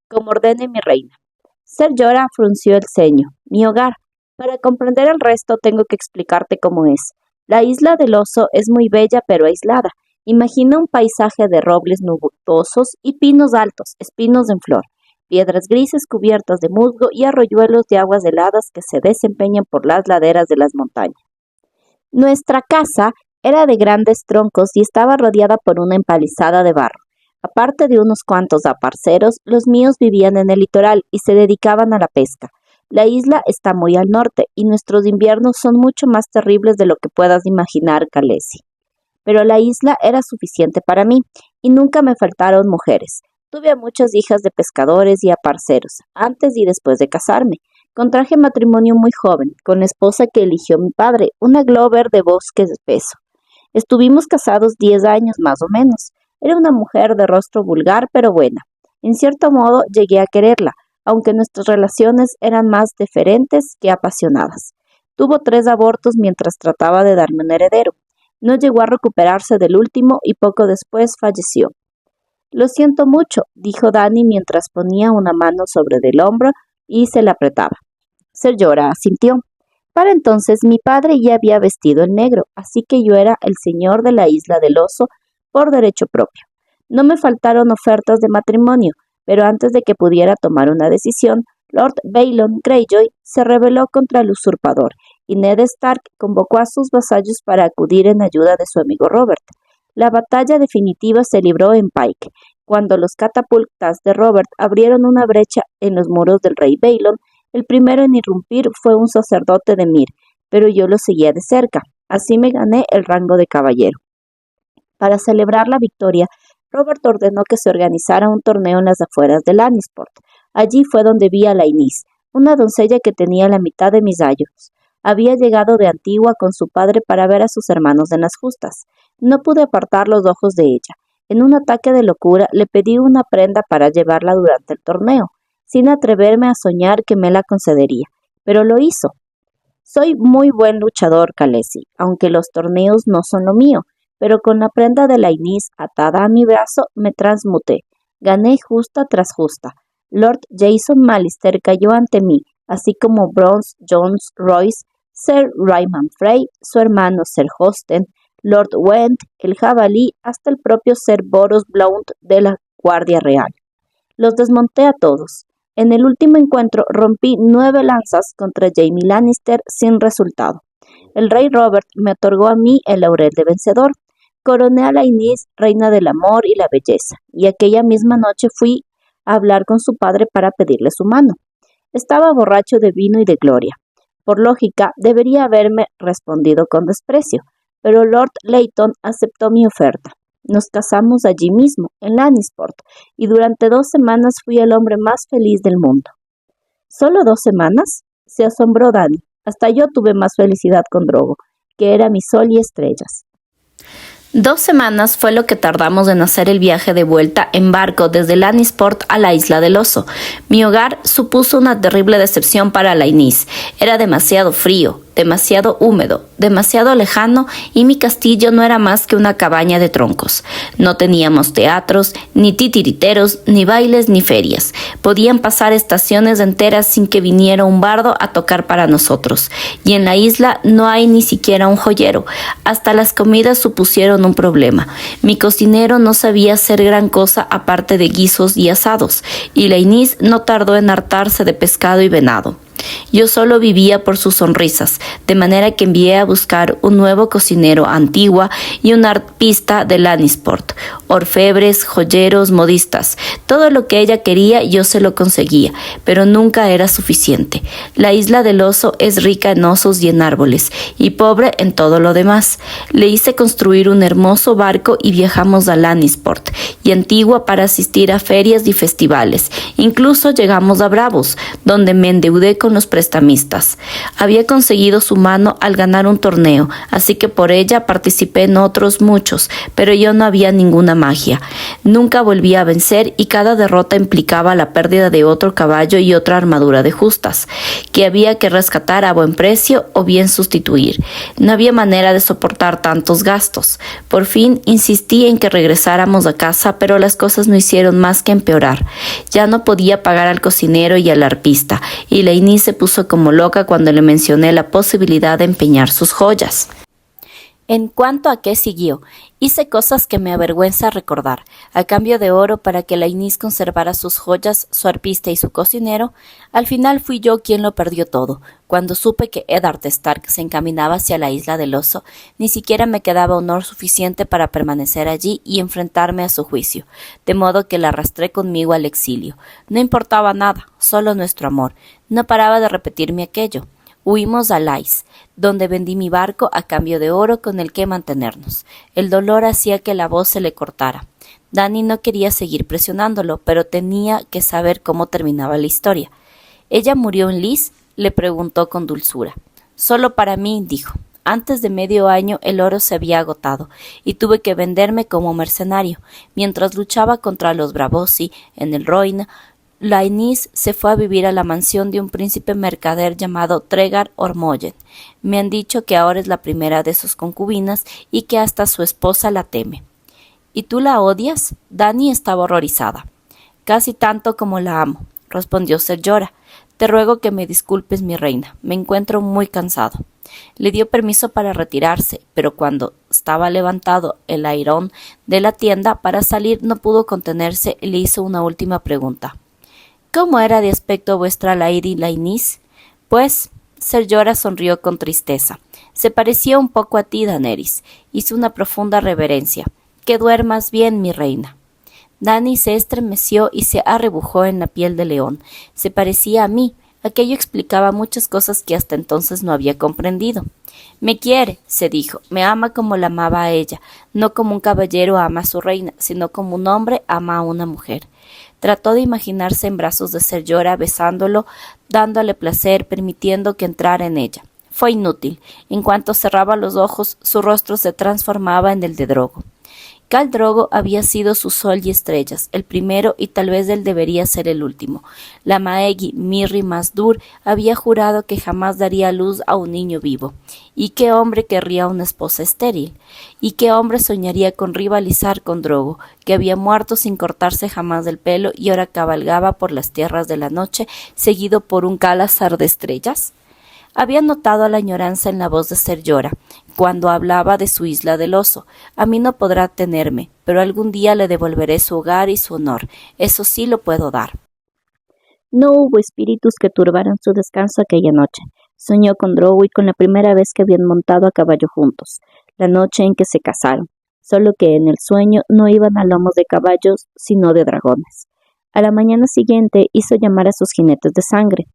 Como ordene mi reina. Ser Jorah frunció el ceño. Mi hogar. Para comprender el resto tengo que explicarte cómo es. La isla del oso es muy bella pero aislada. Imagina un paisaje de robles nubosos y pinos altos, espinos en flor, piedras grises cubiertas de musgo y arroyuelos de aguas heladas que se desempeñan por las laderas de las montañas. Nuestra casa era de grandes troncos y estaba rodeada por una empalizada de barro. Aparte de unos cuantos aparceros, los míos vivían en el litoral y se dedicaban a la pesca. La isla está muy al norte y nuestros inviernos son mucho más terribles de lo que puedas imaginar, Khaleesi. Pero la isla era suficiente para mí y nunca me faltaron mujeres. Tuve a muchas hijas de pescadores y aparceros, antes y después de casarme. Contraje matrimonio muy joven, con la esposa que eligió mi padre, una Glover de bosque espeso. Estuvimos casados 10 años más o menos. Era una mujer de rostro vulgar pero buena. En cierto modo llegué a quererla, aunque nuestras relaciones eran más deferentes que apasionadas. Tuvo 3 abortos mientras trataba de darme un heredero. No llegó a recuperarse del último y poco después falleció. Lo siento mucho, dijo Dany mientras ponía una mano sobre el hombro y se la apretaba. Ser Jorah asintió. Para entonces mi padre ya había vestido el negro, así que yo era el señor de la isla del oso por derecho propio. No me faltaron ofertas de matrimonio, pero antes de que pudiera tomar una decisión, Lord Balon Greyjoy se rebeló contra el usurpador y Ned Stark convocó a sus vasallos para acudir en ayuda de su amigo Robert. La batalla definitiva se libró en Pike, cuando los catapultas de Robert abrieron una brecha en los muros del rey Balon. El primero en irrumpir fue un sacerdote de Myr, pero yo lo seguía de cerca. Así me gané el rango de caballero. Para celebrar la victoria, Robert ordenó que se organizara un torneo en las afueras de Lannisport. Allí fue donde vi a Lainis, una doncella que tenía la mitad de mis años. Había llegado de Antigua con su padre para ver a sus hermanos en las justas. No pude apartar los ojos de ella. En un ataque de locura le pedí una prenda para llevarla durante el torneo, sin atreverme a soñar que me la concedería, pero lo hizo. Soy muy buen luchador, Khaleesi, aunque los torneos no son lo mío, pero con la prenda de Lainis atada a mi brazo me transmuté. Gané justa tras justa. Lord Jason Mallister cayó ante mí, así como Bronze Jones Royce, Sir Ryman Frey, su hermano Ser Hosten, Lord Went, el jabalí, hasta el propio Ser Boros Blount de la Guardia Real. Los desmonté a todos. En el último encuentro rompí 9 lanzas contra Jaime Lannister sin resultado. El rey Robert me otorgó a mí el laurel de vencedor. Coroné a Lainis reina del amor y la belleza, y aquella misma noche fui a hablar con su padre para pedirle su mano. Estaba borracho de vino y de gloria. Por lógica, debería haberme respondido con desprecio, pero Lord Leighton aceptó mi oferta. Nos casamos allí mismo, en Lannisport, y durante 2 semanas fui el hombre más feliz del mundo. ¿Solo 2 semanas? Se asombró Dany. Hasta yo tuve más felicidad con Drogo, que era mi sol y estrellas. 2 semanas fue lo que tardamos en hacer el viaje de vuelta en barco desde Lannisport a la Isla del Oso. Mi hogar supuso una terrible decepción para Lainis. Era demasiado frío, demasiado húmedo, demasiado lejano, y mi castillo no era más que una cabaña de troncos. No teníamos teatros, ni titiriteros, ni bailes, ni ferias. Podían pasar estaciones enteras sin que viniera un bardo a tocar para nosotros. Y en la isla no hay ni siquiera un joyero. Hasta las comidas supusieron un problema. Mi cocinero no sabía hacer gran cosa aparte de guisos y asados, y Lainis no tardó en hartarse de pescado y venado. Yo solo vivía por sus sonrisas, de manera que envié a buscar un nuevo cocinero a Antigua y un arpista de Lannisport, orfebres, joyeros, modistas. Todo lo que ella quería yo se lo conseguía, pero nunca era suficiente. La Isla del Oso es rica en osos y en árboles, y pobre en todo lo demás. Le hice construir un hermoso barco y viajamos a Lannisport y Antigua para asistir a ferias y festivales. Incluso llegamos a Bravos, donde me endeudé con los prestamistas. Había conseguido su mano al ganar un torneo, así que por ella participé en otros muchos, pero yo no había ninguna magia. Nunca volví a vencer y cada derrota implicaba la pérdida de otro caballo y otra armadura de justas, que había que rescatar a buen precio o bien sustituir. No había manera de soportar tantos gastos. Por fin insistí en que regresáramos a casa, pero las cosas no hicieron más que empeorar. Ya no podía pagar al cocinero y al arpista, y Lainis se puso como loca cuando le mencioné la posibilidad de empeñar sus joyas. En cuanto a qué siguió, hice cosas que me avergüenza recordar. A cambio de oro para que Lainis conservara sus joyas, su arpista y su cocinero, al final fui yo quien lo perdió todo. Cuando supe que Eddard Stark se encaminaba hacia la Isla del Oso, ni siquiera me quedaba honor suficiente para permanecer allí y enfrentarme a su juicio, de modo que la arrastré conmigo al exilio. No importaba nada, solo nuestro amor. No paraba de repetirme aquello. Huimos a Lys, donde vendí mi barco a cambio de oro con el que mantenernos. El dolor hacía que la voz se le cortara. Dany no quería seguir presionándolo, pero tenía que saber cómo terminaba la historia. ¿Ella murió en Lys?, le preguntó con dulzura. Solo para mí, dijo. Antes de medio año el oro se había agotado, y tuve que venderme como mercenario. Mientras luchaba contra los Braavosi en el Roine, Lainis se fue a vivir a la mansión de un príncipe mercader llamado Tregar Ormoyen. Me han dicho que ahora es la primera de sus concubinas y que hasta su esposa la teme. ¿Y tú la odias? Dany estaba horrorizada. Casi tanto como la amo, respondió Ser Jorah. Te ruego que me disculpes, mi reina. Me encuentro muy cansado. Le dio permiso para retirarse, pero cuando estaba levantado el airón de la tienda para salir no pudo contenerse y le hizo una última pregunta. ¿Cómo era de aspecto vuestra Lady Lainis? Pues, Ser Jorah sonrió con tristeza. Se parecía un poco a ti, Daenerys. Hizo una profunda reverencia. Que duermas bien, mi reina. Dany se estremeció y se arrebujó en la piel de león. Se parecía a mí. Aquello explicaba muchas cosas que hasta entonces no había comprendido. Me quiere, se dijo, me ama como la amaba a ella, no como un caballero ama a su reina, sino como un hombre ama a una mujer. Trató de imaginarse en brazos de Ser Jorah, besándolo, dándole placer, permitiendo que entrara en ella. Fue inútil. En cuanto cerraba los ojos, su rostro se transformaba en el de Drogo. Khal Drogo había sido su sol y estrellas, el primero y tal vez él debería ser el último. La Maegi Mirri Maz-Duur había jurado que jamás daría luz a un niño vivo. ¿Y qué hombre querría una esposa estéril? ¿Y qué hombre soñaría con rivalizar con Drogo, que había muerto sin cortarse jamás el pelo y ahora cabalgaba por las tierras de la noche, seguido por un Khalasar de estrellas? Había notado la añoranza en la voz de Ser Jorah cuando hablaba de su isla del oso. A mí no podrá tenerme, pero algún día le devolveré su hogar y su honor. Eso sí lo puedo dar. No hubo espíritus que turbaran su descanso aquella noche. Soñó con Drogo y con la primera vez que habían montado a caballo juntos, la noche en que se casaron. solo que en el sueño no iban a lomos de caballos, sino de dragones. A la mañana siguiente hizo llamar a sus jinetes de sangre.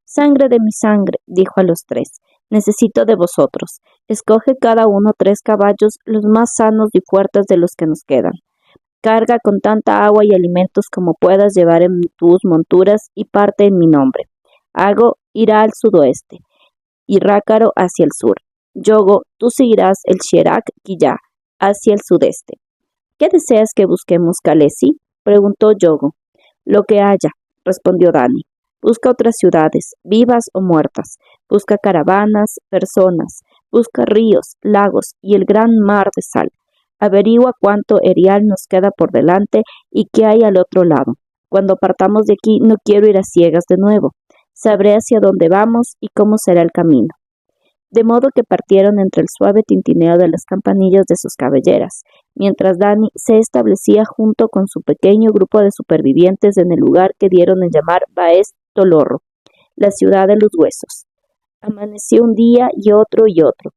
Sangre de mi sangre, dijo a los tres, necesito de vosotros. Escoge cada uno 3 caballos, los más sanos y fuertes de los que nos quedan. Carga con tanta agua y alimentos como puedas llevar en tus monturas y parte en mi nombre. Ago irá al sudoeste y Rácaro hacia el sur. Yogo, tú seguirás el Shirak Quillá hacia el sudeste. ¿Qué deseas que busquemos, Khaleesi?, preguntó Yogo. Lo que haya, respondió Dany. Busca otras ciudades, vivas o muertas. Busca caravanas, personas. Busca ríos, lagos y el gran mar de sal. Averigua cuánto erial nos queda por delante y qué hay al otro lado. Cuando partamos de aquí no quiero ir a ciegas de nuevo. Sabré hacia dónde vamos y cómo será el camino. De modo que partieron entre el suave tintineo de las campanillas de sus cabelleras, mientras Dany se establecía junto con su pequeño grupo de supervivientes en el lugar que dieron en llamar Baez Tolorro, la ciudad de los huesos. Amaneció un día y otro y otro.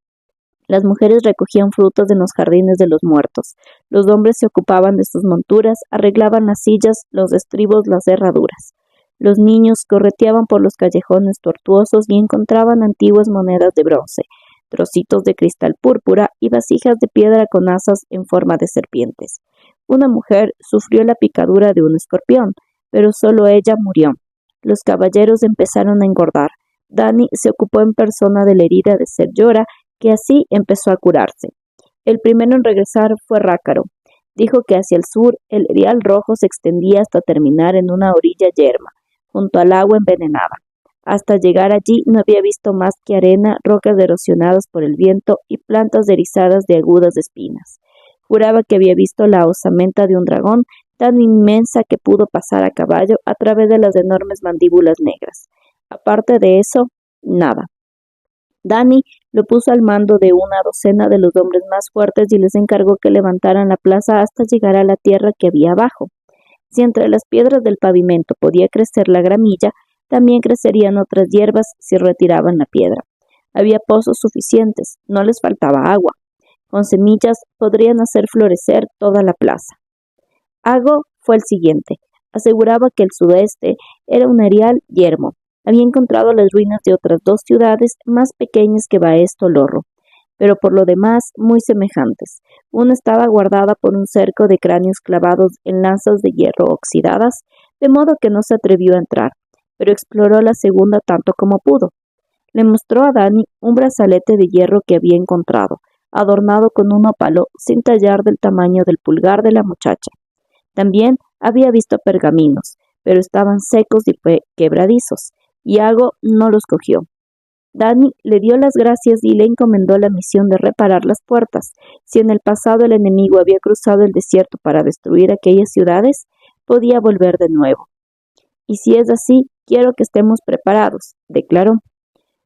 Las mujeres recogían frutos en los jardines de los muertos. Los hombres se ocupaban de sus monturas, arreglaban las sillas, los estribos, las herraduras. Los niños correteaban por los callejones tortuosos y encontraban antiguas monedas de bronce, trocitos de cristal púrpura y vasijas de piedra con asas en forma de serpientes. Una mujer sufrió la picadura de un escorpión, pero solo ella murió. Los caballeros empezaron a engordar. Dany se ocupó en persona de la herida de Ser Jorah, que así empezó a curarse. El primero en regresar fue Rácaro. Dijo que hacia el sur el erial rojo se extendía hasta terminar en una orilla yerma, junto al agua envenenada. Hasta llegar allí no había visto más que arena, rocas erosionadas por el viento y plantas erizadas de agudas espinas. Juraba que había visto la osamenta de un dragón tan inmensa que pudo pasar a caballo a través de las enormes mandíbulas negras. Aparte de eso, nada. Dany lo puso al mando de una docena de los hombres más fuertes y les encargó que levantaran la plaza hasta llegar a la tierra que había abajo. Si entre las piedras del pavimento podía crecer la gramilla, también crecerían otras hierbas si retiraban la piedra. Había pozos suficientes, no les faltaba agua. Con semillas podrían hacer florecer toda la plaza. Ago fue el siguiente. Aseguraba que el sudeste era un erial yermo. Había encontrado las ruinas de otras 2 ciudades más pequeñas que Baez Tolorro, pero por lo demás muy semejantes. Una estaba guardada por un cerco de cráneos clavados en lanzas de hierro oxidadas, de modo que no se atrevió a entrar, pero exploró la segunda tanto como pudo. Le mostró a Dany un brazalete de hierro que había encontrado, adornado con un ópalo sin tallar del tamaño del pulgar de la muchacha. También había visto pergaminos, pero estaban secos y quebradizos, y Ago no los cogió. Dany le dio las gracias y le encomendó la misión de reparar las puertas. Si en el pasado el enemigo había cruzado el desierto para destruir aquellas ciudades, podía volver de nuevo. Y si es así, quiero que estemos preparados, declaró.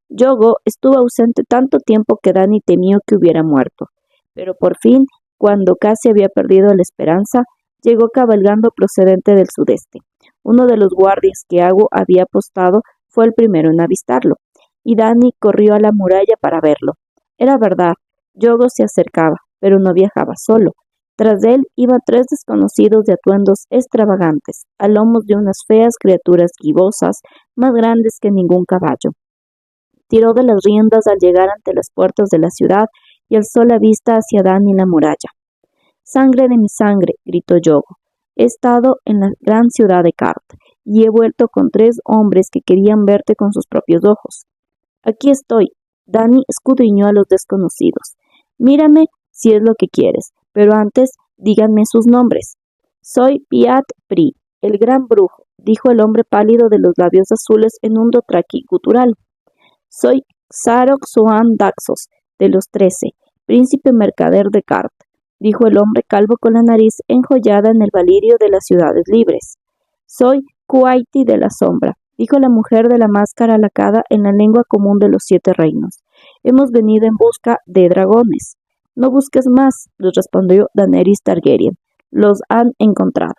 Yogo estuvo ausente tanto tiempo que Dany temió que hubiera muerto, pero por fin, cuando casi había perdido la esperanza, llegó cabalgando procedente del sudeste. Uno de los guardias que Ago había apostado fue el primero en avistarlo, y Dany corrió a la muralla para verlo. Era verdad, Yogo se acercaba, pero no viajaba solo. Tras él iban 3 desconocidos de atuendos extravagantes, a lomos de unas feas criaturas gibosas, más grandes que ningún caballo. Tiró de las riendas al llegar ante las puertas de la ciudad y alzó la vista hacia Dany y la muralla. «Sangre de mi sangre», gritó Yogo. «He estado en la gran ciudad de Kart, y he vuelto con 3 hombres que querían verte con sus propios ojos. Aquí estoy». Dany escudriñó a los desconocidos. «Mírame si es lo que quieres, pero antes díganme sus nombres». «Soy Pyat Pree, el gran brujo», dijo el hombre pálido de los labios azules en un dothraki gutural. «Soy Xarok Soan Daxos, de los 13, príncipe mercader de Kart», dijo el hombre calvo con la nariz enjollada en el valirio de las ciudades libres. «Soy Kuaiti de la sombra», dijo la mujer de la máscara lacada en la lengua común de los 7 reinos. «Hemos venido en busca de dragones». «No busques más», les respondió Daenerys Targaryen. «Los han encontrado».